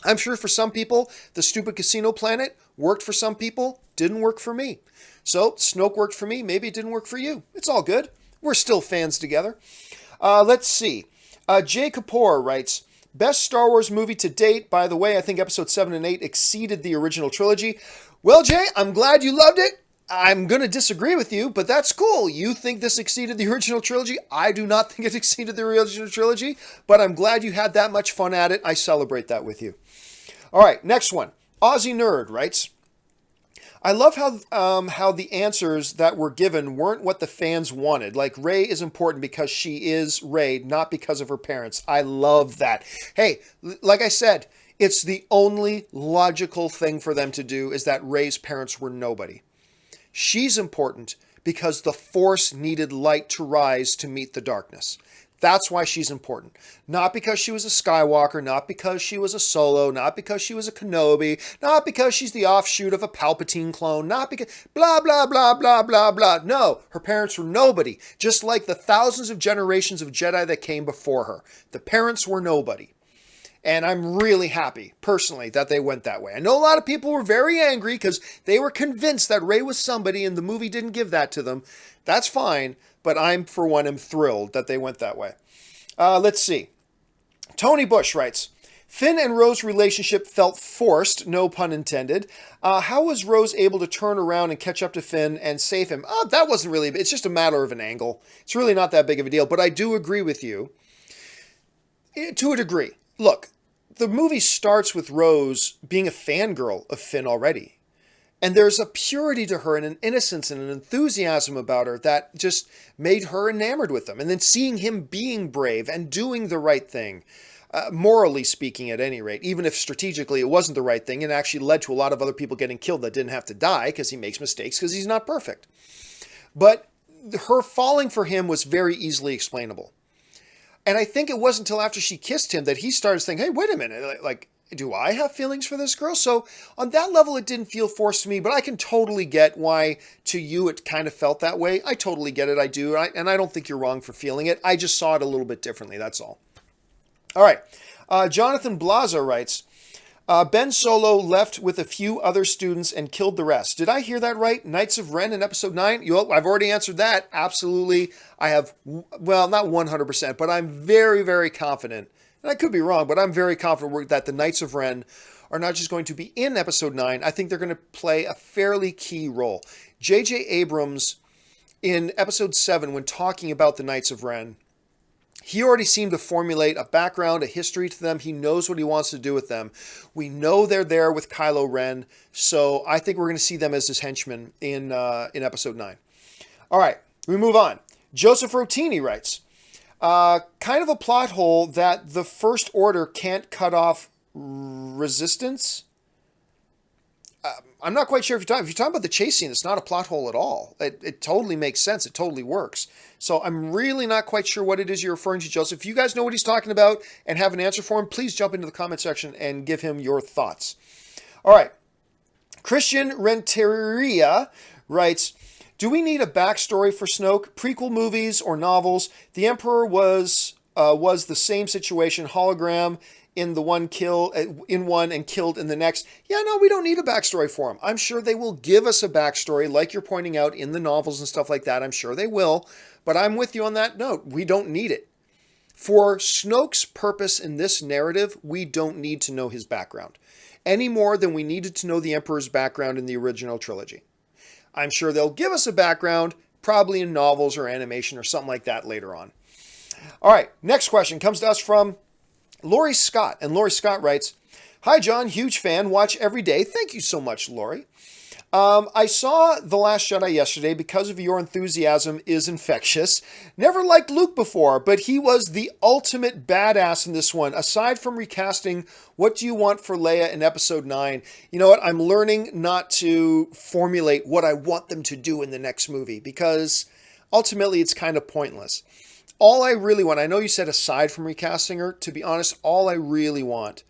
I'm sure for some people, the stupid casino planet worked for some people, didn't work for me. So Snoke worked for me. Maybe it didn't work for you. It's all good. We're still fans together. Let's see. Jay Kapoor writes, best Star Wars movie to date. By the way, I think episode 7 and 8 exceeded the original trilogy. Well, Jay, I'm glad you loved it. I'm going to disagree with you, but that's cool. You think this exceeded the original trilogy. I do not think it exceeded the original trilogy, but I'm glad you had that much fun at it. I celebrate that with you. All right, next one. Aussie Nerd writes, I love how the answers that were given weren't what the fans wanted. Like, Rey is important because she is Rey, not because of her parents. I love that. Hey, like I said, it's the only logical thing for them to do is that Rey's parents were nobody. She's important because the Force needed light to rise to meet the darkness. That's why she's important. Not because she was a Skywalker, not because she was a Solo, not because she was a Kenobi, not because she's the offshoot of a Palpatine clone, not because blah, blah, blah, blah, blah, blah. No, her parents were nobody, just like the thousands of generations of Jedi that came before her. The parents were nobody. And I'm really happy, personally, that they went that way. I know a lot of people were very angry because they were convinced that Rey was somebody and the movie didn't give that to them. That's fine, but I'm, for one, am thrilled that they went that way. Let's see. Tony Bush writes, Finn and Rose's relationship felt forced, no pun intended. How was Rose able to turn around and catch up to Finn and save him? Oh, that wasn't really, it's just a matter of an angle. It's really not that big of a deal, but I do agree with you to a degree. Look, the movie starts with Rose being a fangirl of Finn already. And there's a purity to her and an innocence and an enthusiasm about her that just made her enamored with him. And then seeing him being brave and doing the right thing, morally speaking at any rate, even if strategically it wasn't the right thing and actually led to a lot of other people getting killed that didn't have to die because he makes mistakes because he's not perfect. But her falling for him was very easily explainable. And I think it wasn't until after she kissed him that he started thinking, hey, wait a minute, like, do I have feelings for this girl? So on that level, it didn't feel forced to me, but I can totally get why to you it kind of felt that way. I totally get it. I do. And I don't think you're wrong for feeling it. I just saw it a little bit differently. That's all. All right. Jonathan Blaza writes, Ben Solo left with a few other students and killed the rest. Did I hear that right? Knights of Ren in episode 9? I've already answered that. Absolutely. I have, well, not 100%, but I'm very, very confident. And I could be wrong, but I'm very confident that the Knights of Ren are not just going to be in episode 9. I think they're going to play a fairly key role. J.J. Abrams, in episode 7, when talking about the Knights of Ren, he already seemed to formulate a background, a history to them. He knows what he wants to do with them. We know they're there with Kylo Ren, so I think we're going to see them as his henchmen in episode 9. All right, we move on. Joseph Rotini writes, kind of a plot hole that the First Order can't cut off resistance. I'm not quite sure if you're talking about the chase scene. It's not a plot hole at all. It totally makes sense. It totally works. So I'm really not quite sure what it is you're referring to, Joseph. If you guys know what he's talking about and have an answer for him, please jump into the comment section and give him your thoughts. All right. Christian Renteria writes, do we need a backstory for Snoke? Prequel movies or novels? The Emperor was the same situation, hologram in one and killed in the next. Yeah, no, we don't need a backstory for him. I'm sure they will give us a backstory, like you're pointing out in the novels and stuff like that. I'm sure they will, but I'm with you on that note. We don't need it. For Snoke's purpose in this narrative, we don't need to know his background any more than we needed to know the Emperor's background in the original trilogy. I'm sure they'll give us a background, probably in novels or animation or something like that later on. All right, next question comes to us from Lori Scott. And Lori Scott writes, hi, John, huge fan, watch every day. Thank you so much, Lori. I saw The Last Jedi yesterday because of your enthusiasm is infectious. Never liked Luke before, but he was the ultimate badass in this one. Aside from recasting, what do you want for Leia in Episode 9? You know what? I'm learning not to formulate what I want them to do in the next movie because ultimately it's kind of pointless. All I really want, I know you said aside from recasting her, to be honest, all I really want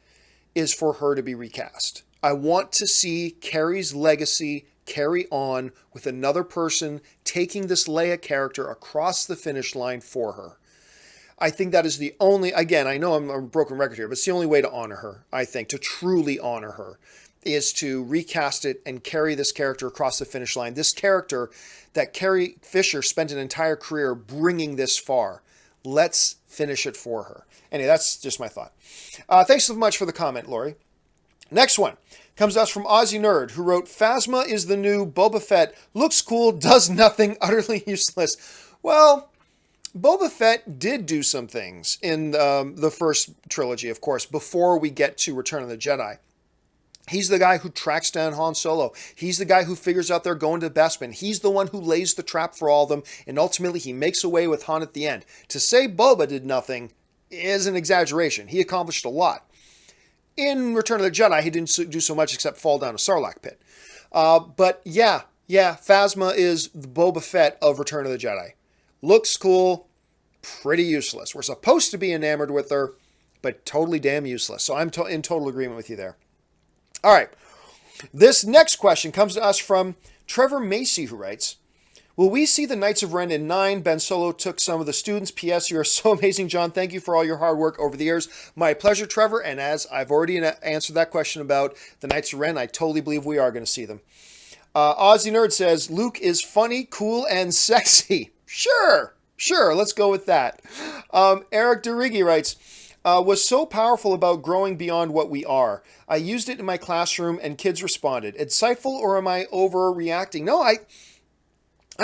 is for her to be recast. I want to see Carrie's legacy carry on with another person taking this Leia character across the finish line for her. I think that is the only, again, I know I'm a broken record here, but it's the only way to honor her, I think, to truly honor her, is to recast it and carry this character across the finish line. This character that Carrie Fisher spent an entire career bringing this far. Let's finish it for her. Anyway, that's just my thought. Thanks so much for the comment, Lori. Next one comes to us from Aussie Nerd, who wrote, Phasma is the new Boba Fett. Looks cool, does nothing, utterly useless. Well, Boba Fett did do some things in the first trilogy, of course, before we get to Return of the Jedi. He's the guy who tracks down Han Solo. He's the guy who figures out they're going to Bespin. He's the one who lays the trap for all of them, and ultimately he makes away with Han at the end. To say Boba did nothing is an exaggeration. He accomplished a lot. In Return of the Jedi, he didn't do so much except fall down a Sarlacc pit. But yeah, Phasma is the Boba Fett of Return of the Jedi. Looks cool, pretty useless. We're supposed to be enamored with her, but totally damn useless. So I'm in total agreement with you there. All right, this next question comes to us from Trevor Macy, who writes, will we see the Knights of Ren in 9? Ben Solo took some of the students. P.S. You are so amazing, John. Thank you for all your hard work over the years. My pleasure, Trevor. And as I've already answered that question about the Knights of Ren, I totally believe we are going to see them. Aussie Nerd says, Luke is funny, cool, and sexy. Sure, let's go with that. Eric DeRiggi writes, was so powerful about growing beyond what we are. I used it in my classroom and kids responded. Insightful, or am I overreacting? No, I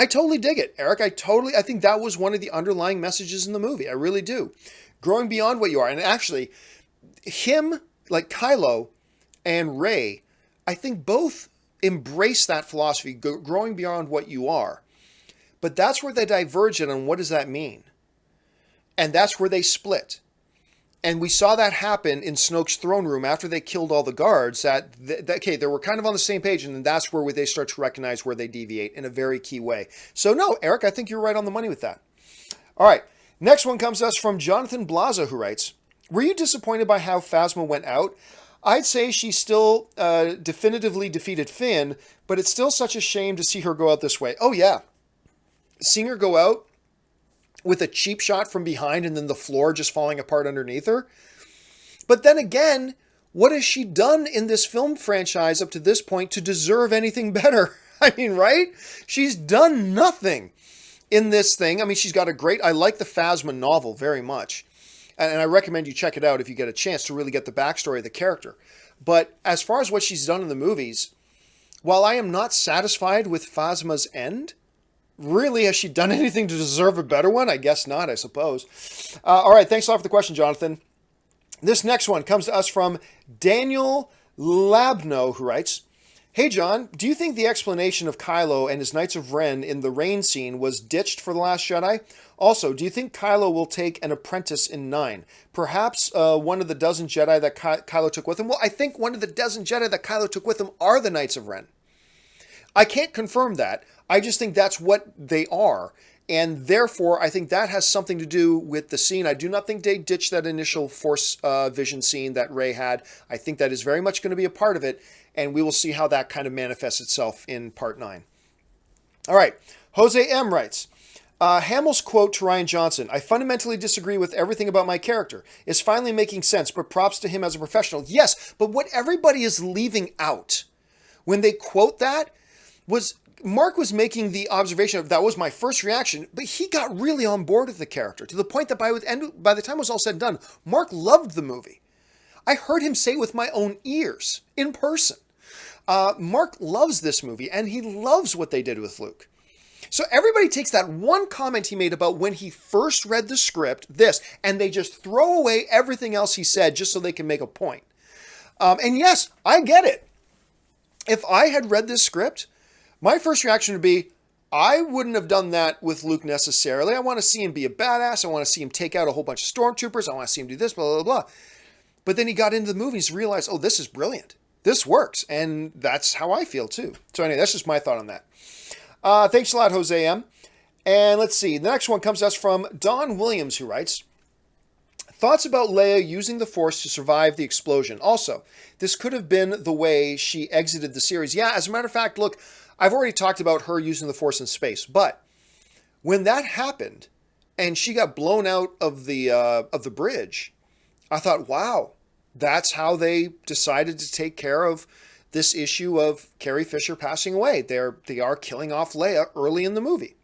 totally dig it, Eric. I think that was one of the underlying messages in the movie. I really do. Growing beyond what you are. And actually, him, like Kylo and Rey, I think both embrace that philosophy, growing beyond what you are. But that's where they diverge on what does that mean? And that's where they split. And we saw that happen in Snoke's throne room after they killed all the guards. Okay, they were kind of on the same page, and then that's where they start to recognize where they deviate in a very key way. So no, Eric, I think you're right on the money with that. All right, next one comes to us from Jonathan Blaza, who writes, were you disappointed by how Phasma went out? I'd say she still definitively defeated Finn, but it's still such a shame to see her go out this way. Oh yeah, seeing her go out with a cheap shot from behind and then the floor just falling apart underneath her. But then again, what has she done in this film franchise up to this point to deserve anything better? I mean, right? She's done nothing in this thing. I mean, she's got I like the Phasma novel very much. And I recommend you check it out if you get a chance to really get the backstory of the character. But as far as what she's done in the movies, while I am not satisfied with Phasma's end, really, has she done anything to deserve a better one? I guess not, I suppose. All right, thanks a lot for the question, Jonathan. This next one comes to us from Daniel Labno, who writes, hey, John, do you think the explanation of Kylo and his Knights of Ren in the rain scene was ditched for The Last Jedi? Also, do you think Kylo will take an apprentice in 9? Perhaps one of the dozen Jedi that Kylo took with him? Well, I think one of the dozen Jedi that Kylo took with him are the Knights of Ren. I can't confirm that. I just think that's what they are. And therefore, I think that has something to do with the scene. I do not think they ditched that initial Force vision scene that Rey had. I think that is very much going to be a part of it. And we will see how that kind of manifests itself in part 9. All right. Jose M. writes, Hamill's quote to Rian Johnson, I fundamentally disagree with everything about my character. It's finally making sense, but props to him as a professional. Yes, but what everybody is leaving out when they quote that was Mark was making the observation of that was my first reaction, but he got really on board with the character to the point that by the time it was all said and done, Mark loved the movie. I heard him say it with my own ears in person. Mark loves this movie and he loves what they did with Luke. So everybody takes that one comment he made about when he first read the script, and they just throw away everything else he said just so they can make a point. And yes, I get it. If I had read this script, my first reaction would be, I wouldn't have done that with Luke necessarily. I want to see him be a badass. I want to see him take out a whole bunch of stormtroopers. I want to see him do this, blah, blah, blah. But then he got into the movies and realized, oh, this is brilliant. This works. And that's how I feel too. So anyway, that's just my thought on that. Thanks a lot, Jose M. And let's see. The next one comes to us from Don Williams, who writes, thoughts about Leia using the Force to survive the explosion. Also, this could have been the way she exited the series. Yeah, as a matter of fact, look, I've already talked about her using the Force in space. But when that happened and she got blown out of the bridge, I thought, wow, that's how they decided to take care of this issue of Carrie Fisher passing away. They are killing off Leia early in the movie.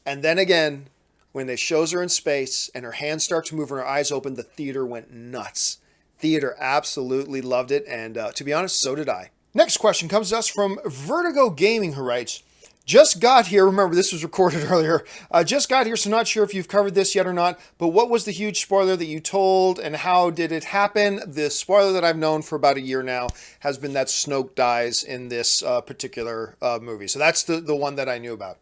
And then again, when they shows her in space and her hands start to move and her eyes open, the theater went nuts. Theater absolutely loved it. And to be honest, so did I. Next question comes to us from Vertigo Gaming, who writes, just got here. Remember, this was recorded earlier. Just got here, so not sure if you've covered this yet or not, but what was the huge spoiler that you told and how did it happen? The spoiler that I've known for about a year now has been that Snoke dies in this particular movie. So that's the one that I knew about.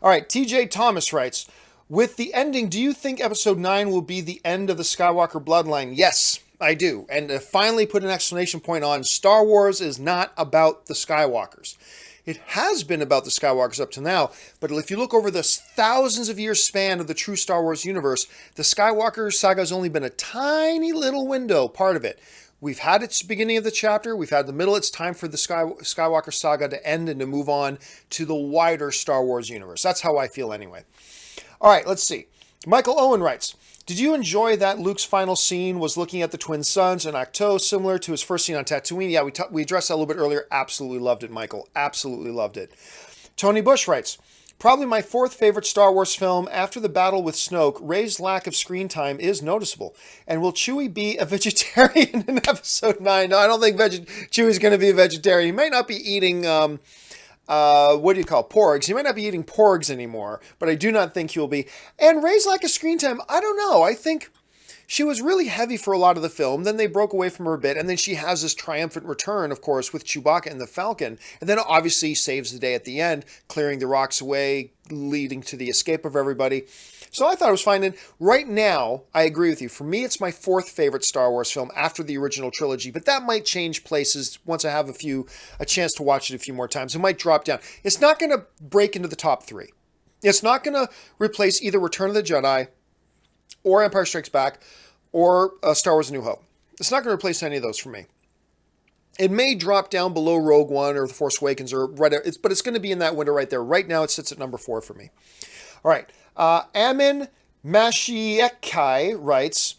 All right, TJ Thomas writes, with the ending, do you think episode 9 will be the end of the Skywalker bloodline? Yes, I do. And to finally put an exclamation point on, Star Wars is not about the Skywalkers. It has been about the Skywalkers up to now, but if you look over this thousands of years span of the true Star Wars universe, the Skywalker saga has only been a tiny little window, part of it. We've had its beginning of the chapter, we've had the middle, it's time for the Skywalker saga to end and to move on to the wider Star Wars universe. That's how I feel anyway. All right, let's see. Michael Owen writes, did you enjoy that Luke's final scene was looking at the twin suns and Ahch-To, similar to his first scene on Tatooine? Yeah, we addressed that a little bit earlier. Absolutely loved it, Michael. Absolutely loved it. Tony Bush writes, probably my fourth favorite Star Wars film after the battle with Snoke. Rey's lack of screen time is noticeable. And will Chewie be a vegetarian in episode 9? No, I don't think Chewie's going to be a vegetarian. He might not be eating... what do you call porgs? He might not be eating porgs anymore, but I do not think he'll be. And Rey's lack of screen time, I don't know. I think she was really heavy for a lot of the film. Then they broke away from her a bit. And then she has this triumphant return, of course, with Chewbacca and the Falcon. And then obviously saves the day at the end, clearing the rocks away, leading to the escape of everybody. So I thought it was fine. And right now, I agree with you. For me, it's my fourth favorite Star Wars film after the original trilogy. But that might change places once I have a chance to watch it a few more times. It might drop down. It's not going to break into the top 3. It's not going to replace either Return of the Jedi or Empire Strikes Back or Star Wars A New Hope. It's not going to replace any of those for me. It may drop down below Rogue One or The Force Awakens, but it's going to be in that window right there. Right now, it sits at number 4 for me. All right. Amin Mashiekai writes,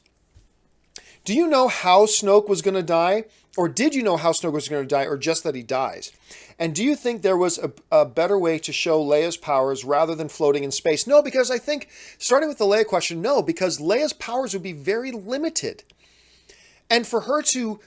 do you know how Snoke was going to die? Or did you know how Snoke was going to die, or just that he dies? And do you think there was a better way to show Leia's powers rather than floating in space? No, because I think, starting with the Leia question, no, because Leia's powers would be very limited. And for her to,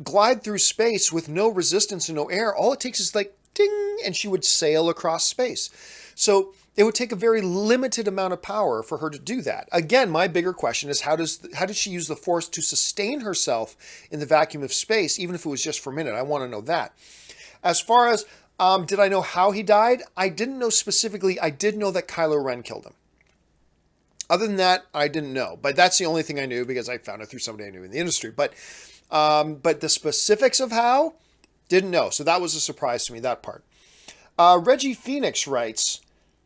glide through space with no resistance and no air, all it takes is ding, and she would sail across space. So it would take a very limited amount of power for her to do that. Again, my bigger question is how did she use the Force to sustain herself in the vacuum of space, even if it was just for a minute? I want to know that. As far as, did I know how he died? I didn't know specifically. I did know that Kylo Ren killed him. Other than that, I didn't know. But that's the only thing I knew because I found it through somebody I knew in the industry. But the specifics of how, didn't know. So that was a surprise to me, that part. Reggie Phoenix writes,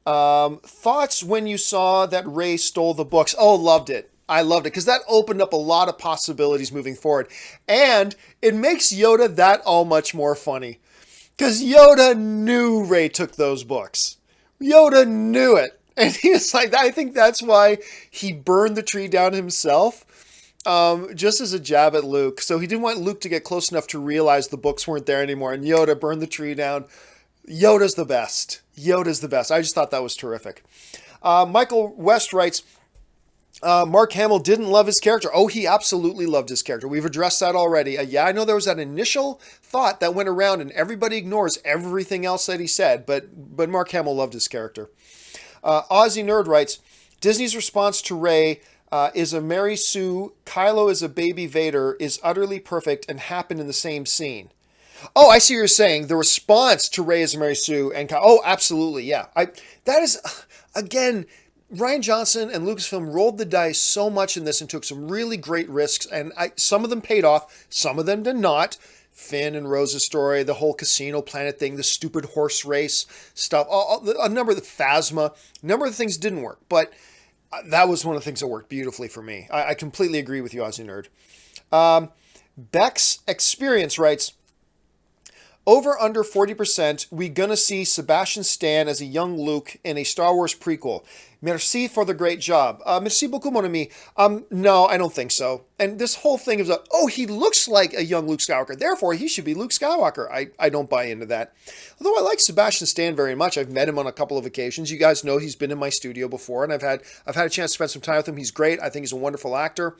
thoughts when you saw that Rey stole the books? Oh, loved it. I loved it because that opened up a lot of possibilities moving forward. And it makes Yoda that all much more funny because Yoda knew Rey took those books. Yoda knew it. And he was like, I think that's why he burned the tree down himself, just as a jab at Luke. So he didn't want Luke to get close enough to realize the books weren't there anymore. And Yoda burned the tree down. Yoda's the best. Yoda's the best. I just thought that was terrific. Michael West writes, Mark Hamill didn't love his character. Oh, he absolutely loved his character. We've addressed that already. Yeah, I know there was that initial thought that went around and everybody ignores everything else that he said, but Mark Hamill loved his character. Aussie Nerd writes, Disney's response to Rey is a Mary Sue, Kylo is a baby Vader, is utterly perfect and happened in the same scene. Oh, I see what you're saying. The response to Rey as a Mary Sue and Kylo. Oh, absolutely, yeah. That is, again, Rian Johnson and Lucasfilm rolled the dice so much in this and took some really great risks, and some of them paid off, some of them did not. Finn and Rose's story, the whole casino planet thing, the stupid horse race stuff, a number of the Phasma, a number of the things didn't work, but that was one of the things that worked beautifully for me. I completely agree with you, Aussie Nerd. Beck's Experience writes, over under 40%, we gonna see Sebastian Stan as a young Luke in a Star Wars prequel. Merci for the great job. Merci beaucoup, mon ami. No, I don't think so. And this whole thing is, he looks like a young Luke Skywalker, therefore he should be Luke Skywalker. I don't buy into that. Although I like Sebastian Stan very much. I've met him on a couple of occasions. You guys know he's been in my studio before, and I've had a chance to spend some time with him. He's great. I think he's a wonderful actor.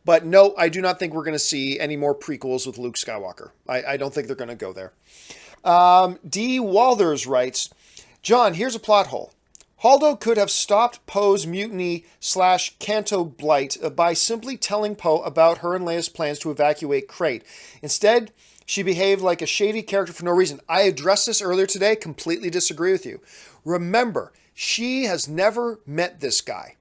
But no, I do not think we're going to see any more prequels with Luke Skywalker. I don't think they're going to go there. D. Walders writes, John, here's a plot hole. Holdo could have stopped Poe's mutiny / Canto Blight by simply telling Poe about her and Leia's plans to evacuate Crate. Instead, she behaved like a shady character for no reason. I addressed this earlier today, completely disagree with you. Remember, she has never met this guy.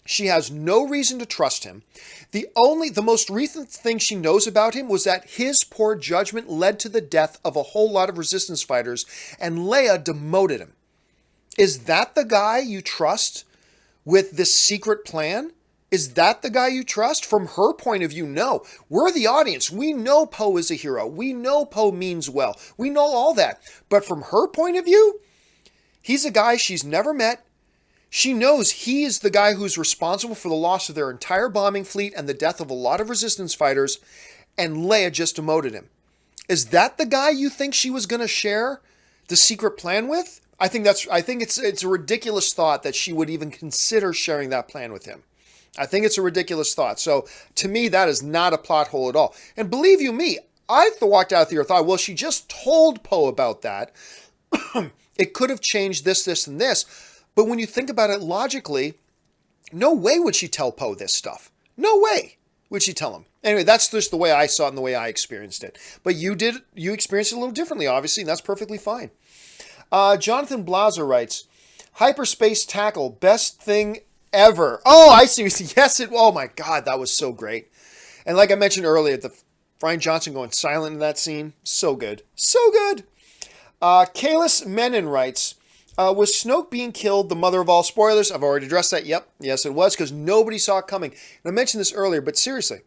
She has no reason to trust him. The most recent thing she knows about him was that his poor judgment led to the death of a whole lot of resistance fighters, and Leia demoted him. Is that the guy you trust with this secret plan? Is that the guy you trust? From her point of view, no. We're the audience. We know Poe is a hero. We know Poe means well. We know all that. But from her point of view, he's a guy she's never met. She knows he is the guy who's responsible for the loss of their entire bombing fleet and the death of a lot of resistance fighters, and Leia just demoted him. Is that the guy you think she was going to share the secret plan with? I think it's a ridiculous thought that she would even consider sharing that plan with him. I think it's a ridiculous thought. So to me, that is not a plot hole at all. And believe you me, I walked out there and thought, well, she just told Poe about that. It could have changed this, this, and this. But when you think about it logically, no way would she tell Poe this stuff. No way would she tell him. Anyway, that's just the way I saw it and the way I experienced it. But you experienced it a little differently, obviously, and that's perfectly fine. Jonathan Blaser writes, Hyperspace Tackle, best thing ever. Oh, I see. Yes, oh my God, that was so great. And like I mentioned earlier, the Rian Johnson going silent in that scene, so good. So good. Kalis Menon writes, was Snoke being killed the mother of all spoilers? I've already addressed that. Yep. Yes, it was, because nobody saw it coming. And I mentioned this earlier, but seriously,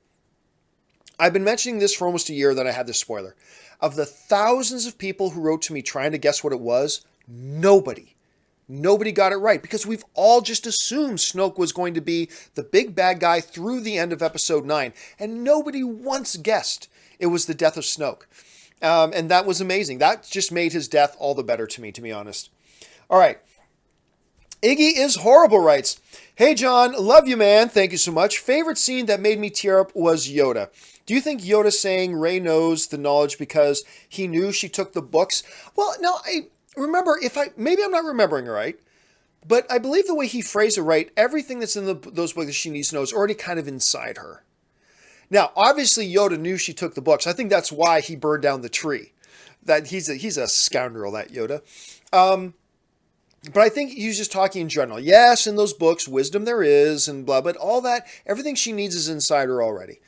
I've been mentioning this for almost a year that I had this spoiler. Of the thousands of people who wrote to me trying to guess what it was, nobody got it right, because we've all just assumed Snoke was going to be the big bad guy through the end of episode 9, and nobody once guessed it was the death of Snoke. And that was amazing. That just made his death all the better to me, to be honest. All right. Iggy is Horrible writes, hey John, love you man, thank you so much. Favorite scene that made me tear up was Yoda. Do you think Yoda saying Rey knows the knowledge because he knew she took the books? Well, no, I remember, maybe I'm not remembering it right, but I believe the way he phrased it right, everything that's in those books that she needs to know is already kind of inside her. Now, obviously Yoda knew she took the books. I think that's why he burned down the tree. That he's a scoundrel, that Yoda. But I think he was just talking in general. Yes, in those books, wisdom there is, and blah, but all that, everything she needs is inside her already.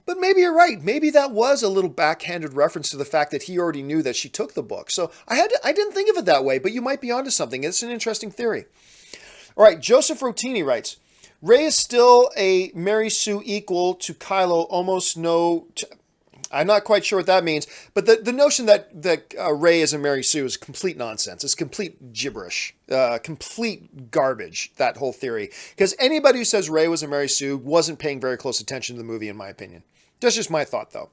But maybe you're right. Maybe that was a little backhanded reference to the fact that he already knew that she took the book. So I didn't think of it that way, but you might be onto something. It's an interesting theory. All right, Joseph Rotini writes, Rey is still a Mary Sue equal to Kylo, almost no... I'm not quite sure what that means, but the notion that Rey is a Mary Sue is complete nonsense. It's complete gibberish, complete garbage, that whole theory. Because anybody who says Rey was a Mary Sue wasn't paying very close attention to the movie, in my opinion. That's just my thought, though.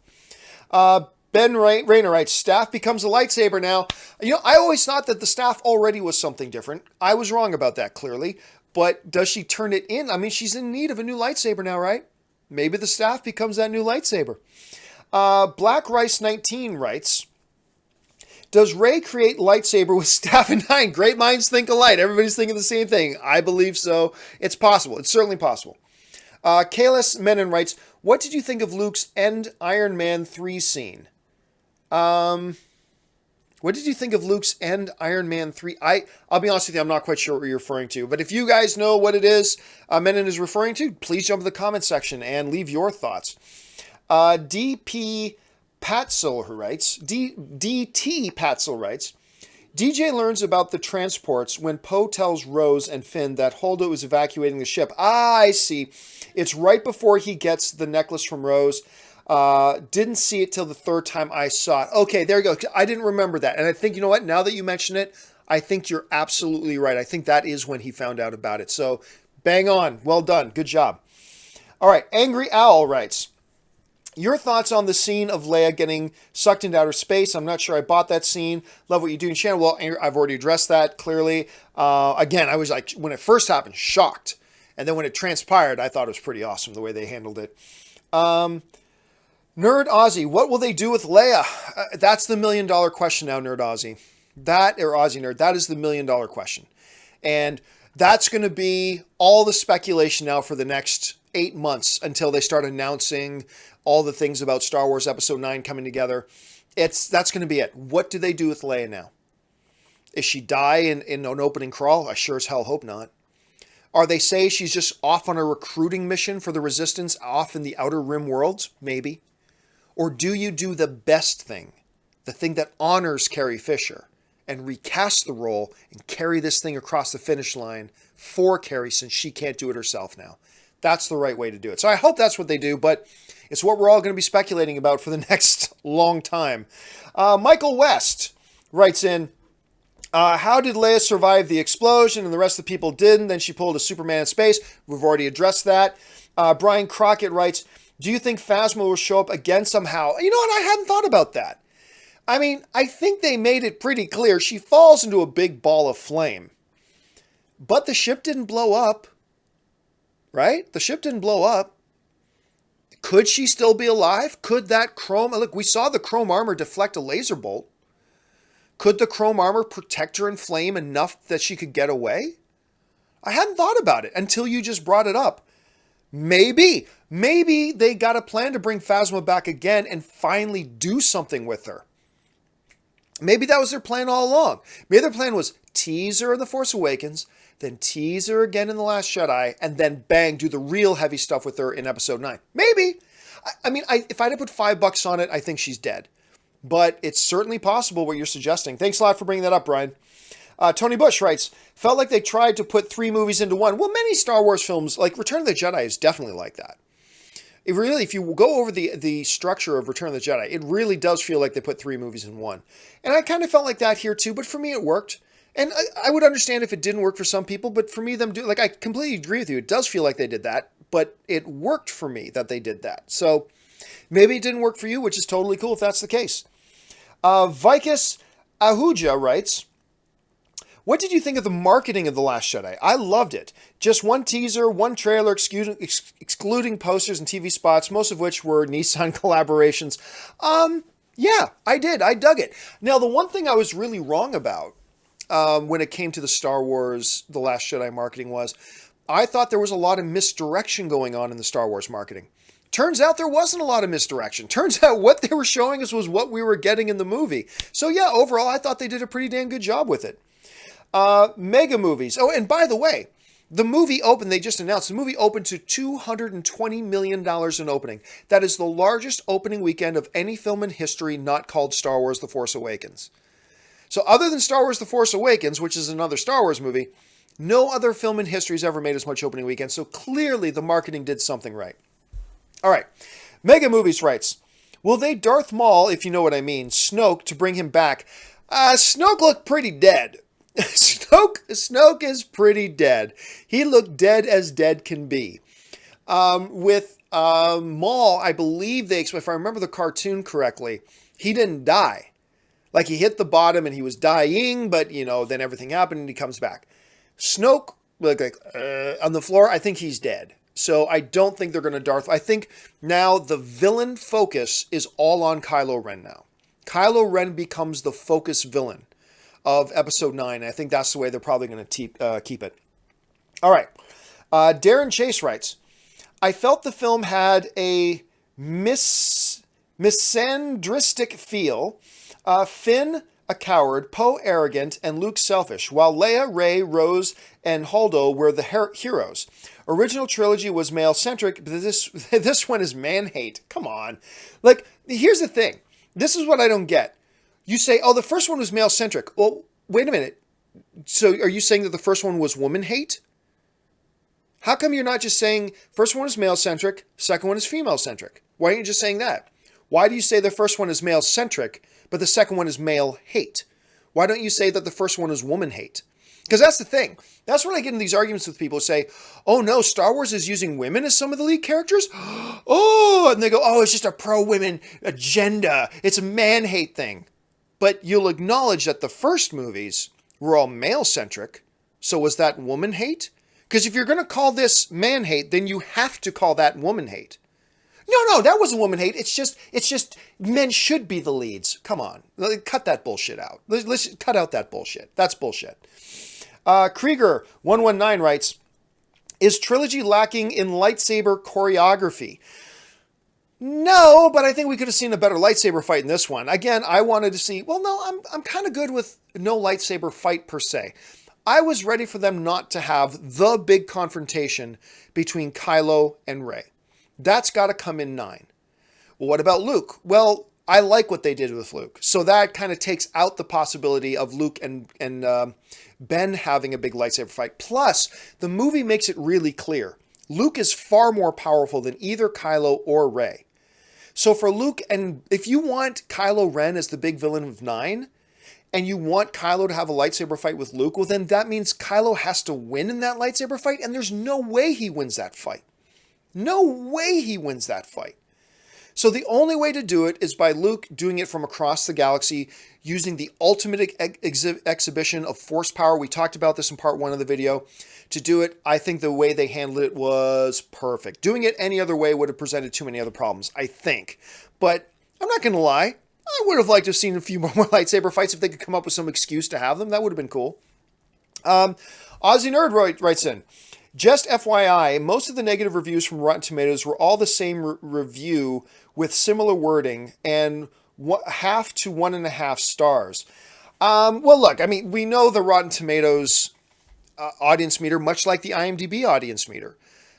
Ben Rayner writes, staff becomes a lightsaber now. You know, I always thought that the staff already was something different. I was wrong about that, clearly. But does she turn it in? I mean, she's in need of a new lightsaber now, right? Maybe the staff becomes that new lightsaber. Black Rice 19 writes, does Rey create lightsaber with staff in 9? Great minds think alike. Everybody's thinking the same thing. I believe so. It's possible. It's certainly possible. Kalis Menon writes, what did you think of Luke's end Iron Man 3 scene? What did you think of Luke's end Iron Man 3? I'll be honest with you, I'm not quite sure what you're referring to. But if you guys know what it is Menon is referring to, please jump in the comment section and leave your thoughts. DP Patzel, who writes, DT Patzel writes, DJ learns about the transports when Poe tells Rose and Finn that Holdo is evacuating the ship. I see. It's right before he gets the necklace from Rose. Didn't see it till the third time I saw it. Okay, there you go. I didn't remember that. And I think, you know what? Now that you mention it, I think you're absolutely right. I think that is when he found out about it. So, bang on. Well done. Good job. All right. Angry Owl writes, your thoughts on the scene of Leia getting sucked into outer space? I'm not sure I bought that scene. Love what you do in channel. Well, I've already addressed that clearly. Again, I was like, when it first happened, shocked. And then when it transpired, I thought it was pretty awesome the way they handled it. Nerd Aussie, what will they do with Leia? That's the $1 million question now, Nerd Aussie. Aussie Nerd, that is the $1 million question. And that's going to be all the speculation now for the next 8 months until they start announcing all the things about Star Wars Episode 9 coming together. That's going to be it. What do they do with Leia now? Is she die in an opening crawl? I sure as hell hope not. Are they say she's just off on a recruiting mission for the Resistance off in the Outer Rim worlds? Maybe. Or do you do the best thing? The thing that honors Carrie Fisher and recast the role and carry this thing across the finish line for Carrie since she can't do it herself now. That's the right way to do it. So I hope that's what they do, but it's what we're all going to be speculating about for the next long time. Michael West writes in, how did Leia survive the explosion and the rest of the people didn't? Then she pulled a Superman in space. We've already addressed that. Brian Crockett writes, do you think Phasma will show up again somehow? You know what? I hadn't thought about that. I mean, I think they made it pretty clear. She falls into a big ball of flame. But the ship didn't blow up. Right? The ship didn't blow up. Could she still be alive? Could that chrome... Look, we saw the chrome armor deflect a laser bolt. Could the chrome armor protect her in flame enough that she could get away? I hadn't thought about it until you just brought it up. Maybe they got a plan to bring Phasma back again and finally do something with her. Maybe that was their plan all along. Maybe their plan was tease her in The Force Awakens, then tease her again in The Last Jedi, and then bang, do the real heavy stuff with her in Episode 9. Maybe. I mean, if I had to put $5 on it, I think she's dead. But it's certainly possible what you're suggesting. Thanks a lot for bringing that up, Brian. Tony Bush writes, felt like they tried to put 3 movies into one. Well, many Star Wars films, like Return of the Jedi, is definitely like that. It really, if you go over the structure of Return of the Jedi, it really does feel like they put 3 movies in one. And I kind of felt like that here too, but for me it worked. And I would understand if it didn't work for some people, but for me, I completely agree with you. It does feel like they did that, but it worked for me that they did that. So maybe it didn't work for you, which is totally cool if that's the case. Vicus Ahuja writes, what did you think of the marketing of The Last Jedi? I loved it. Just one teaser, one trailer, excluding posters and TV spots, most of which were Nissan collaborations. Yeah, I did. I dug it. Now, the one thing I was really wrong about when it came to the Star Wars The Last Jedi marketing was I thought there was a lot of misdirection going on in the Star Wars marketing. Turns out there wasn't a lot of misdirection. Turns out what they were showing us was what we were getting in the movie. So yeah, overall, I thought they did a pretty damn good job with it. Mega movies. Oh, and by the way, the movie opened, they just announced, the movie opened to $220 million in opening. That is the largest opening weekend of any film in history not called Star Wars The Force Awakens. So other than Star Wars The Force Awakens, which is another Star Wars movie, No other film in history has ever made as much opening weekend, so clearly the marketing did something right. All right. Mega Movies writes, will they Darth Maul, if you know what I mean, Snoke to bring him back? Snoke looked pretty dead. Snoke is pretty dead. He looked dead as dead can be. With Maul, I believe if I remember the cartoon correctly, he didn't die. Like he hit the bottom and he was dying, but then everything happened and he comes back. Snoke, on the floor, I think he's dead. So I don't think they're going to I think now the villain focus is all on Kylo Ren now. Kylo Ren becomes the focus villain of Episode 9. I think that's the way they're probably going to keep it. All right. Darren Chase writes, I felt the film had a misandristic feel. Finn, a coward, Poe arrogant, and Luke selfish, while Leia, Rey, Rose, and Holdo were the heroes. Original trilogy was male-centric, but this one is man-hate. Come on. Like, here's the thing. This is what I don't get. You say, oh, the first one was male-centric. Well, wait a minute. So are you saying that the first one was woman-hate? How come you're not just saying first one is male-centric, second one is female-centric? Why aren't you just saying that? Why do you say the first one is male-centric, but the second one is male-hate? Why don't you say that the first one is woman-hate? Because that's the thing. That's when I get in these arguments with people who say, oh no, Star Wars is using women as some of the lead characters? Oh, and they go, oh, it's just a pro-women agenda. It's a man-hate thing. But you'll acknowledge that the first movies were all male-centric. So was that woman-hate? Because if you're going to call this man-hate, then you have to call that woman-hate. No, that wasn't woman-hate. It's just men should be the leads. Come on. Cut that bullshit out. Let's cut out that bullshit. That's bullshit. Krieger119 writes, is trilogy lacking in lightsaber choreography? No, but I think we could have seen a better lightsaber fight in this one. Again, I wanted to see, well, no, I'm kind of good with no lightsaber fight per se. I was ready for them not to have the big confrontation between Kylo and Rey. That's got to come in 9. Well, what about Luke? Well, I like what they did with Luke. So that kind of takes out the possibility of Luke and Ben having a big lightsaber fight. Plus, the movie makes it really clear. Luke is far more powerful than either Kylo or Rey. So for Luke, and if you want Kylo Ren as the big villain of 9, and you want Kylo to have a lightsaber fight with Luke, well then that means Kylo has to win in that lightsaber fight, and there's no way he wins that fight. No way he wins that fight. So the only way to do it is by Luke doing it from across the galaxy, using the ultimate exhibition of force power. We talked about this in part 1 of the video. To do it, I think the way they handled it was perfect. Doing it any other way would have presented too many other problems, I think. But I'm not going to lie. I would have liked to have seen a few more lightsaber fights if they could come up with some excuse to have them. That would have been cool. Aussie Nerd writes in, just FYI, most of the negative reviews from Rotten Tomatoes were all the same review with similar wording and half to 1.5 stars. Well, look, I mean, we know the Rotten Tomatoes audience meter, much like the IMDb audience meter.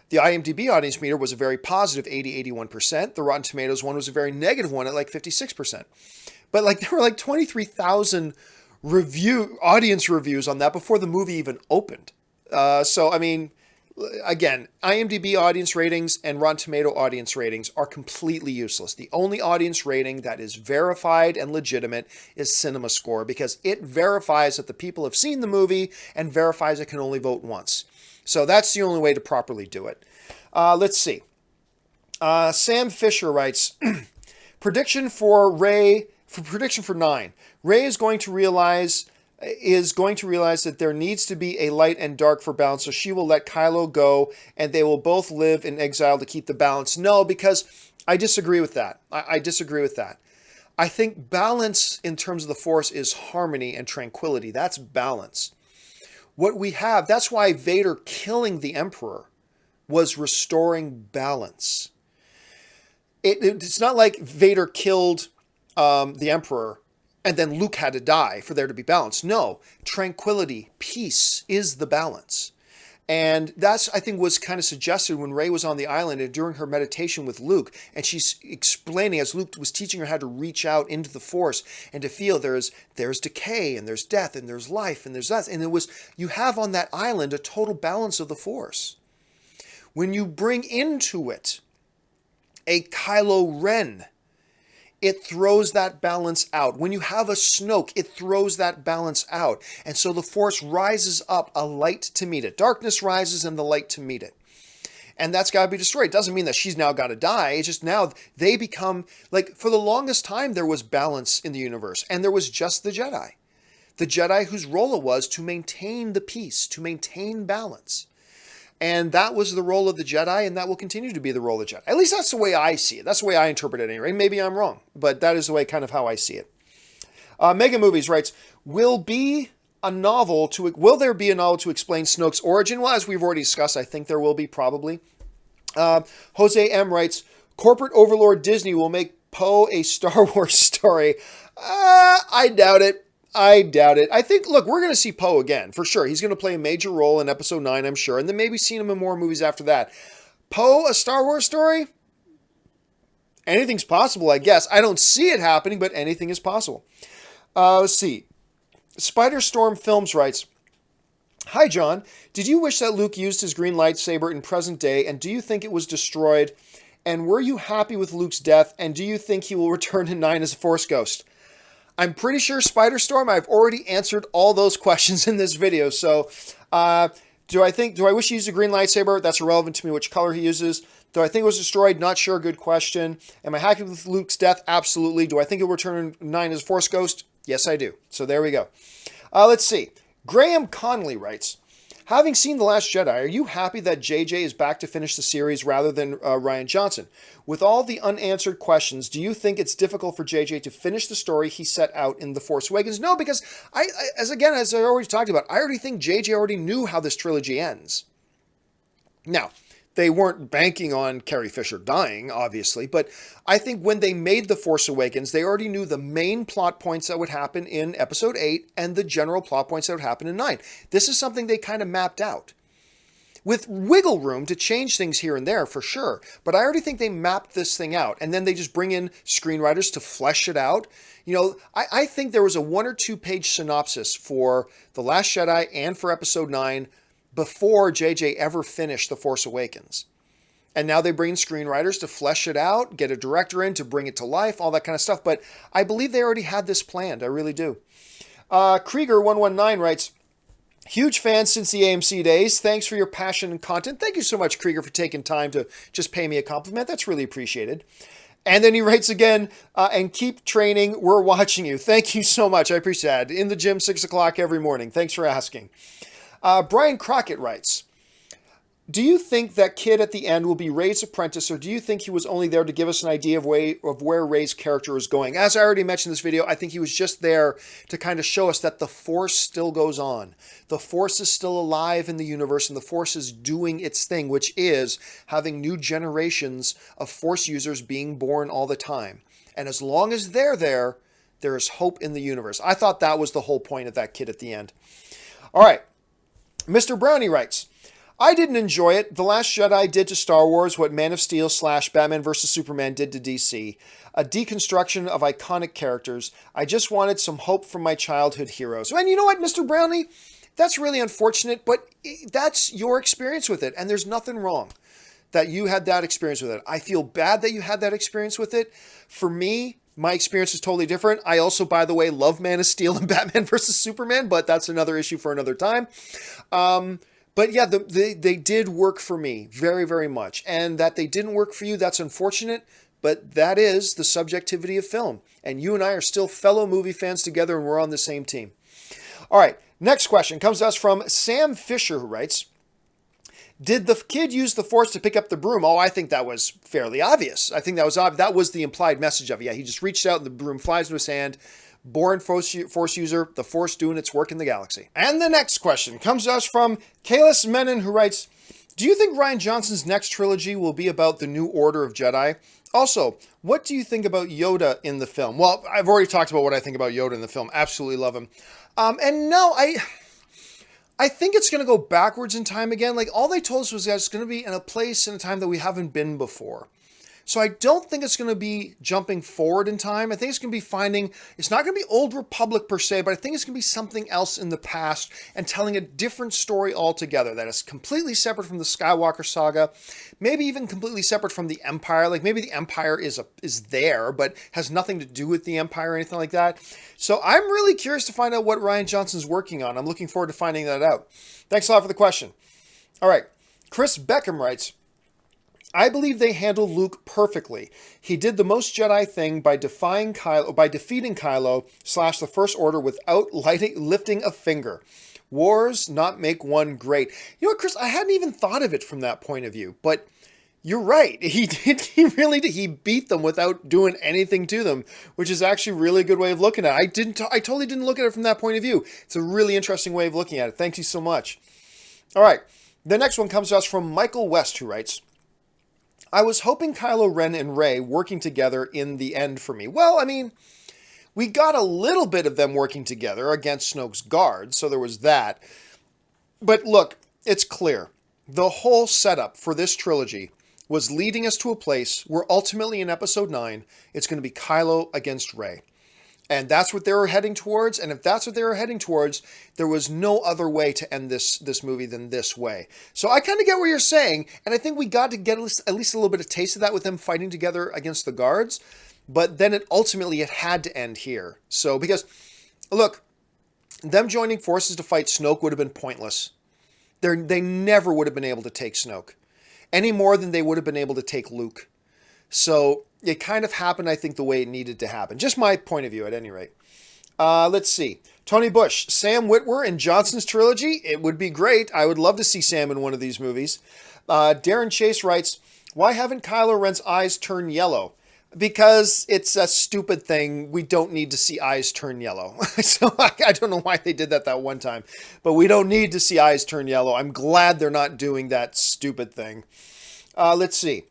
The IMDb audience meter was a very positive 80-81%. The Rotten Tomatoes one was a very negative one at like 56%. But like there were like 23,000 audience reviews on that before the movie even opened. So, I mean, again, IMDb audience ratings and Rotten Tomato audience ratings are completely useless. The only audience rating that is verified and legitimate is CinemaScore, because it verifies that the people have seen the movie and verifies it can only vote once. So that's the only way to properly do it. Let's see. Sam Fisher writes, prediction for 9. Rey is going to realize that there needs to be a light and dark for balance, so she will let Kylo go, and they will both live in exile to keep the balance. No, because I disagree with that. I disagree with that. I think balance in terms of the Force is harmony and tranquility. That's balance. What we have, that's why Vader killing the Emperor was restoring balance. It's not like Vader killed the Emperor and then Luke had to die for there to be balance. No, tranquility, peace is the balance. And that's, I think, was kind of suggested when Rey was on the island and during her meditation with Luke. And she's explaining, as Luke was teaching her how to reach out into the Force and to feel there's decay and there's death and there's life and there's that. And you have on that island a total balance of the Force. When you bring into it a Kylo Ren, it throws that balance out. When you have a Snoke, it throws that balance out. And so the Force rises up a light to meet it. Darkness rises and the light to meet it. And that's got to be destroyed. It doesn't mean that she's now got to die. It's just now they become, like, for the longest time there was balance in the universe. And there was just the Jedi. The Jedi whose role it was to maintain the peace, to maintain balance. And that was the role of the Jedi, and that will continue to be the role of the Jedi. At least that's the way I see it. That's the way I interpret it anyway. Maybe I'm wrong, but that is the way kind of how I see it. Mega Movies writes, will there be a novel to explain Snoke's origin? Well, as we've already discussed, I think there will be probably. Jose M. writes, corporate overlord Disney will make Poe a Star Wars story. I doubt it. I think, look, we're going to see Poe again, for sure. He's going to play a major role in Episode 9, I'm sure, and then maybe seeing him in more movies after that. Poe, a Star Wars story? Anything's possible, I guess. I don't see it happening, but anything is possible. Let's see. Spider Storm Films writes, hi, John. Did you wish that Luke used his green lightsaber in present day, and do you think it was destroyed? And were you happy with Luke's death, and do you think he will return in 9 as a Force ghost? I'm pretty sure, Spider-Storm, I've already answered all those questions in this video. So, do I wish he used a green lightsaber? That's irrelevant to me which color he uses. Do I think it was destroyed? Not sure. Good question. Am I happy with Luke's death? Absolutely. Do I think he'll return in 9 as a Force ghost? Yes, I do. So there we go. Let's see. Graham Conley writes, having seen The Last Jedi, are you happy that JJ is back to finish the series rather than Rian Johnson? With all the unanswered questions, do you think it's difficult for JJ to finish the story he set out in The Force Awakens? No, because as I already talked about, I already think JJ already knew how this trilogy ends. Now, they weren't banking on Carrie Fisher dying, obviously, but I think when they made The Force Awakens, they already knew the main plot points that would happen in Episode 8 and the general plot points that would happen in 9. This is something they kind of mapped out. With wiggle room to change things here and there, for sure, but I already think they mapped this thing out, and then they just bring in screenwriters to flesh it out. You know, I think there was a 1 or 2 page synopsis for The Last Jedi and for Episode 9 before JJ ever finished The Force Awakens. And now they bring in screenwriters to flesh it out, get a director in to bring it to life, all that kind of stuff. But I believe they already had this planned. I really do. Krieger119 writes, huge fan since the AMC days. Thanks for your passion and content. Thank you so much, Krieger, for taking time to just pay me a compliment. That's really appreciated. And then he writes again, and keep training. We're watching you. Thank you so much. I appreciate that. In the gym, 6 o'clock every morning. Thanks for asking. Brian Crockett writes, do you think that kid at the end will be Rey's apprentice, or do you think he was only there to give us an idea of where Rey's character is going? As I already mentioned in this video, I think he was just there to kind of show us that the Force still goes on. The Force is still alive in the universe, and the Force is doing its thing, which is having new generations of Force users being born all the time. And as long as they're there, there is hope in the universe. I thought that was the whole point of that kid at the end. All right. Mr. Brownie writes, I didn't enjoy it. The Last Jedi did to Star Wars what Man of Steel / Batman vs. Superman did to DC. A deconstruction of iconic characters. I just wanted some hope from my childhood heroes. And you know what, Mr. Brownie? That's really unfortunate, but that's your experience with it. And there's nothing wrong that you had that experience with it. I feel bad that you had that experience with it. For me, my experience is totally different. I also, by the way, love Man of Steel and Batman vs. Superman, but that's another issue for another time. But yeah, they did work for me very, very much. And that they didn't work for you, that's unfortunate, but that is the subjectivity of film. And you and I are still fellow movie fans together, and we're on the same team. All right, next question comes to us from Sam Fisher, who writes, did the kid use the Force to pick up the broom? Oh, I think that was fairly obvious. I think that was obvious. That was the implied message of it. Yeah, he just reached out and the broom flies into his hand. Born Force user, the Force doing its work in the galaxy. And the next question comes to us from Kalis Menon, who writes, do you think Rian Johnson's next trilogy will be about the New Order of Jedi? Also, what do you think about Yoda in the film? Well, I've already talked about what I think about Yoda in the film. Absolutely love him. And no, I think it's going to go backwards in time again. Like, all they told us was that it's going to be in a place and a time that we haven't been before. So I don't think it's going to be jumping forward in time. I think it's going to be it's not going to be Old Republic per se, but I think it's going to be something else in the past and telling a different story altogether that is completely separate from the Skywalker saga, maybe even completely separate from the Empire. Like, maybe the Empire is there, but has nothing to do with the Empire or anything like that. So I'm really curious to find out what Rian Johnson's working on. I'm looking forward to finding that out. Thanks a lot for the question. All right. Chris Beckham writes, I believe they handled Luke perfectly. He did the most Jedi thing by defeating Kylo / the First Order without lifting a finger. Wars not make one great. You know what, Chris? I hadn't even thought of it from that point of view, but you're right. He did. He really did. He beat them without doing anything to them, which is actually a really good way of looking at it. I totally didn't look at it from that point of view. It's a really interesting way of looking at it. Thank you so much. All right. The next one comes to us from Michael West, who writes, I was hoping Kylo Ren and Rey working together in the end for me. Well, I mean, we got a little bit of them working together against Snoke's guards, so there was that. But look, it's clear. The whole setup for this trilogy was leading us to a place where ultimately in Episode 9, it's going to be Kylo against Rey. And that's what they were heading towards. And if that's what they were heading towards, there was no other way to end this movie than this way. So I kind of get what you're saying. And I think we got to get at least a little bit of taste of that with them fighting together against the guards. But then it had to end here. So because, look, them joining forces to fight Snoke would have been pointless. They never would have been able to take Snoke. Any more than they would have been able to take Luke. So it kind of happened, I think, the way it needed to happen. Just my point of view, at any rate. Let's see. Tony Bush, Sam Witwer in Johnson's trilogy. It would be great. I would love to see Sam in one of these movies. Darren Chase writes, why haven't Kylo Ren's eyes turn yellow? Because it's a stupid thing. We don't need to see eyes turn yellow. So I don't know why they did that one time. But we don't need to see eyes turn yellow. I'm glad they're not doing that stupid thing. Let's see.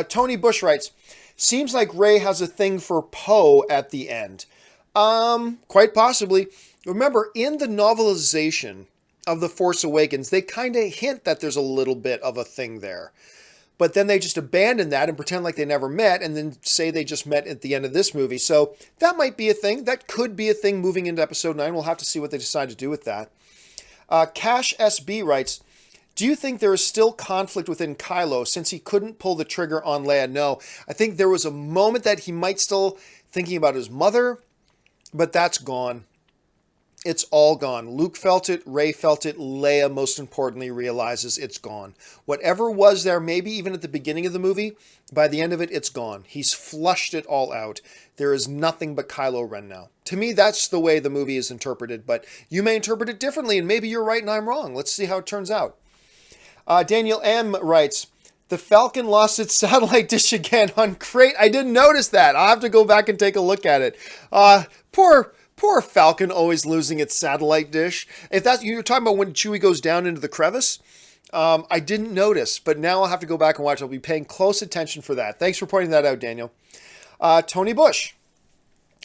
Tony Bush writes, seems like Rey has a thing for Poe at the end. Quite possibly. Remember, in the novelization of The Force Awakens, they kind of hint that there's a little bit of a thing there. But then they just abandon that and pretend like they never met and then say they just met at the end of this movie. So that might be a thing. That could be a thing moving into Episode 9. We'll have to see what they decide to do with that. Cash SB writes, do you think there is still conflict within Kylo since he couldn't pull the trigger on Leia? No. I think there was a moment that he might still thinking about his mother, but that's gone. It's all gone. Luke felt it. Rey felt it. Leia, most importantly, realizes it's gone. Whatever was there, maybe even at the beginning of the movie, by the end of it, it's gone. He's flushed it all out. There is nothing but Kylo Ren now. To me, that's the way the movie is interpreted, but you may interpret it differently, and maybe you're right and I'm wrong. Let's see how it turns out. Daniel M. writes, the Falcon lost its satellite dish again on Crate. I didn't notice that. I'll have to go back and take a look at it. Poor Falcon always losing its satellite dish. If that's you're talking about when Chewie goes down into the crevice, I didn't notice, but now I'll have to go back and watch. I'll be paying close attention for that. Thanks for pointing that out, Daniel. Tony Bush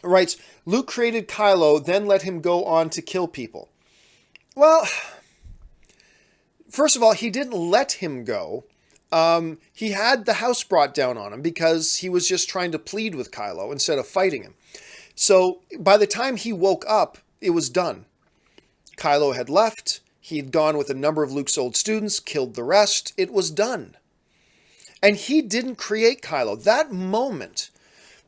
writes, Luke created Kylo, then let him go on to kill people. Well, first of all, he didn't let him go. He had the house brought down on him because he was just trying to plead with Kylo instead of fighting him. So by the time he woke up, it was done. Kylo had left. He'd gone with a number of Luke's old students, killed the rest. It was done. And he didn't create Kylo. That moment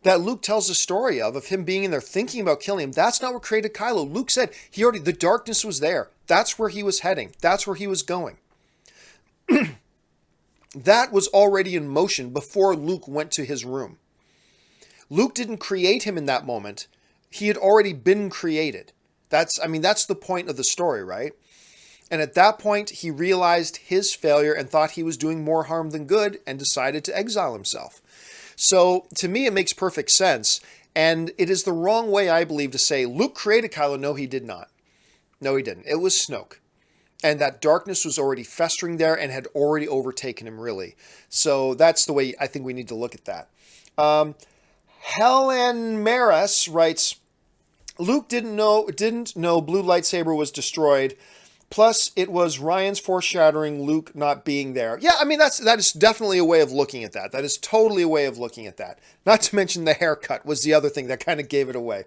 that Luke tells the story of him being in there thinking about killing him, that's not what created Kylo. Luke said the darkness was there. That's where he was heading. That's where he was going. That was already in motion before Luke went to his room. Luke didn't create him in that moment. He had already been created. That's the point of the story, right? And at that point, he realized his failure and thought he was doing more harm than good and decided to exile himself. So to me, it makes perfect sense. And it is the wrong way, I believe, to say Luke created Kylo. No, he did not. No, he didn't. It was Snoke. And that darkness was already festering there and had already overtaken him, really. So that's the way I think we need to look at that. Helen Maris writes, Luke didn't know blue lightsaber was destroyed, Plus, it was Ryan's foreshadowing Luke not being there. Yeah, I mean, that is definitely a way of looking at that. That is totally a way of looking at that. Not to mention the haircut was the other thing that kind of gave it away.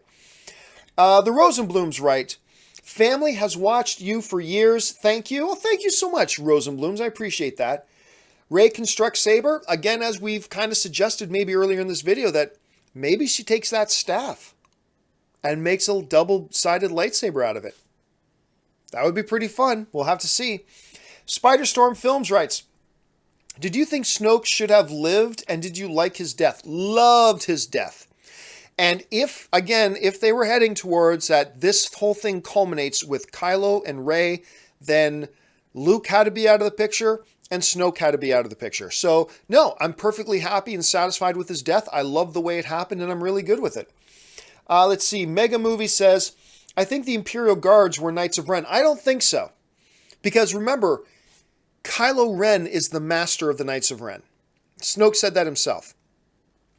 The Rosenblum's right. Family has watched you for years. Thank you. Well, thank you so much, Rosenblums. I appreciate that. Rey constructs saber. Again, as we've kind of suggested maybe earlier in this video, that maybe she takes that staff and makes a double-sided lightsaber out of it. That would be pretty fun. We'll have to see. Spiderstorm Films writes, did you think Snoke should have lived, and did you like his death? Loved his death. And if they were heading towards that this whole thing culminates with Kylo and Rey, then Luke had to be out of the picture and Snoke had to be out of the picture. So, no, I'm perfectly happy and satisfied with his death. I love the way it happened, and I'm really good with it. Let's see. Mega Movie says, I think the Imperial Guards were Knights of Ren. I don't think so. Because remember, Kylo Ren is the master of the Knights of Ren. Snoke said that himself.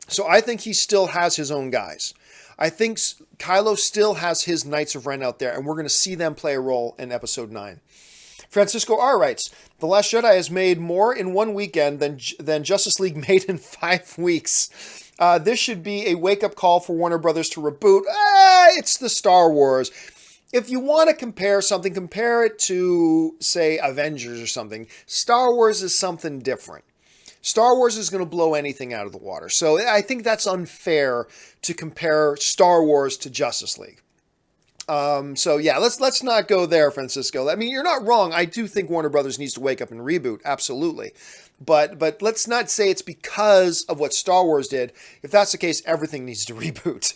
So I think he still has his own guys. I think Kylo still has his Knights of Ren out there, and we're going to see them play a role in Episode 9. Francisco R. writes, The Last Jedi has made more in one weekend than Justice League made in 5 weeks. This should be a wake-up call for Warner Brothers to reboot. It's the Star Wars. If you want to compare something, compare it to, say, Avengers or something. Star Wars is something different. Star Wars is going to blow anything out of the water. So I think that's unfair to compare Star Wars to Justice League. So yeah, let's not go there, Francisco. I mean, you're not wrong. I do think Warner Brothers needs to wake up and reboot. Absolutely. But let's not say it's because of what Star Wars did. If that's the case, everything needs to reboot.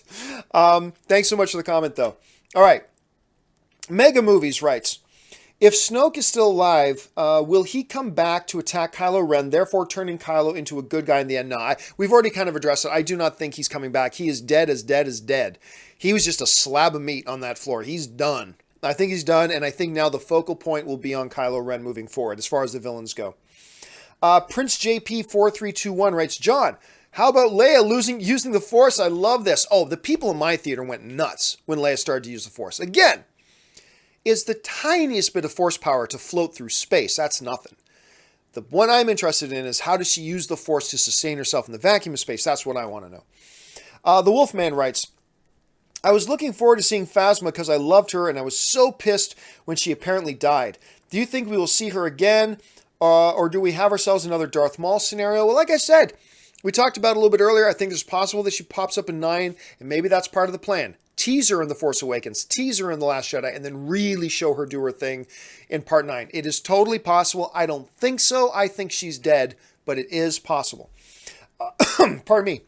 Thanks so much for the comment, though. All right. Mega Movies writes, if Snoke is still alive, will he come back to attack Kylo Ren, therefore turning Kylo into a good guy in the end? No, we've already kind of addressed it. I do not think he's coming back. He is dead as dead as dead. He was just a slab of meat on that floor. He's done. I think he's done, and I think now the focal point will be on Kylo Ren moving forward, as far as the villains go. Prince JP4321 writes, John, how about Leia using the Force? I love this. Oh, the people in my theater went nuts when Leia started to use the Force. Again, is the tiniest bit of Force power to float through space. That's nothing. The one I'm interested in is how does she use the Force to sustain herself in the vacuum of space? That's what I want to know. The Wolfman writes, I was looking forward to seeing Phasma because I loved her and I was so pissed when she apparently died. Do you think we will see her again? Or do we have ourselves another Darth Maul scenario? Well, like I said, we talked about it a little bit earlier. I think it's possible that she pops up in 9, and maybe that's part of the plan. Tease her in The Force Awakens, tease her in The Last Jedi, and then really show her do her thing in Part 9. It is totally possible. I don't think so. I think she's dead, but it is possible. Pardon me.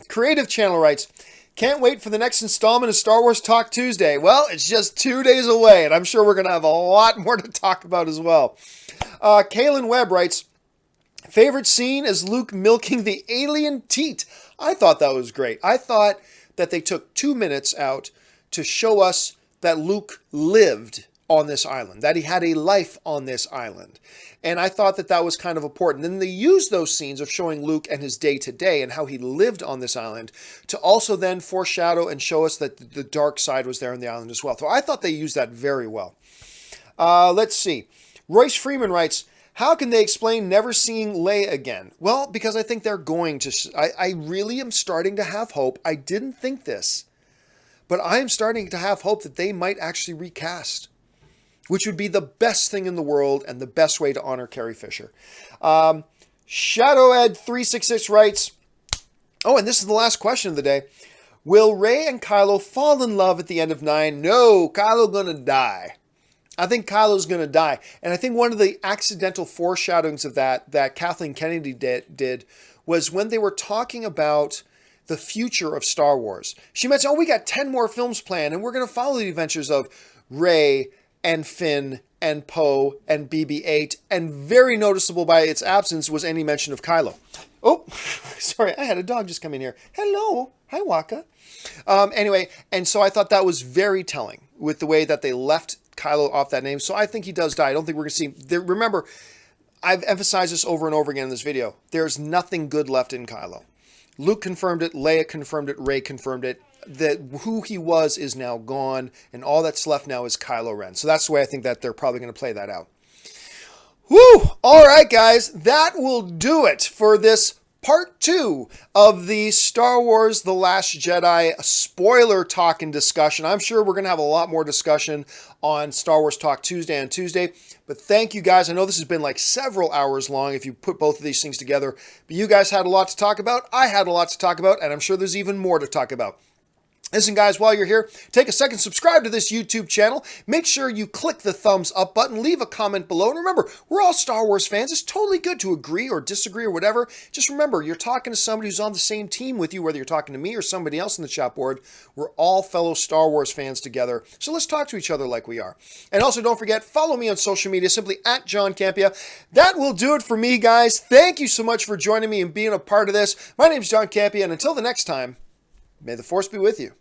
Creative Channel writes, can't wait for the next installment of Star Wars Talk Tuesday. Well, it's just 2 days away, and I'm sure we're going to have a lot more to talk about as well. Kaylin Webb writes, favorite scene is Luke milking the alien teat. I thought that was great. I thought that they took 2 minutes out to show us that Luke lived on this island, that he had a life on this island. And I thought that that was kind of important. And they used those scenes of showing Luke and his day-to-day and how he lived on this island to also then foreshadow and show us that the dark side was there on the island as well. So I thought they used that very well. Let's see. Royce Freeman writes, how can they explain never seeing Leia again? Well, because I think they're going to. I really am starting to have hope. I didn't think this, but I am starting to have hope that they might actually recast, which would be the best thing in the world and the best way to honor Carrie Fisher. ShadowEd366 writes, oh, and this is the last question of the day. Will Rey and Kylo fall in love at the end of 9? No, Kylo gonna die. I think Kylo's going to die. And I think one of the accidental foreshadowings of that Kathleen Kennedy did was when they were talking about the future of Star Wars. She mentioned, we got 10 more films planned, and we're going to follow the adventures of Rey and Finn and Poe and BB-8. And very noticeable by its absence was any mention of Kylo. Oh, sorry, I had a dog just come in here. Hello. Hi, Waka. Anyway, and so I thought that was very telling with the way that they left Kylo off that name. So I think he does die. I don't think we're going to see him. Remember, I've emphasized this over and over again in this video. There's nothing good left in Kylo. Luke confirmed it. Leia confirmed it. Rey confirmed it. that who he was is now gone, and all that's left now is Kylo Ren. So that's the way I think that they're probably going to play that out. Woo! All right, guys, that will do it for this part 2 of the Star Wars The Last Jedi spoiler talk and discussion. I'm sure we're going to have a lot more discussion on Star Wars Talk Tuesday on Tuesday. But thank you guys. I know this has been like several hours long if you put both of these things together. But you guys had a lot to talk about. I had a lot to talk about. And I'm sure there's even more to talk about. Listen, guys, while you're here, take a second, subscribe to this YouTube channel. Make sure you click the thumbs up button, leave a comment below. And remember, we're all Star Wars fans. It's totally good to agree or disagree or whatever. Just remember, you're talking to somebody who's on the same team with you, whether you're talking to me or somebody else in the chat board. We're all fellow Star Wars fans together. So let's talk to each other like we are. And also, don't forget, follow me on social media, simply at John Campea. That will do it for me, guys. Thank you so much for joining me and being a part of this. My name is John Campea, and until the next time, may the Force be with you.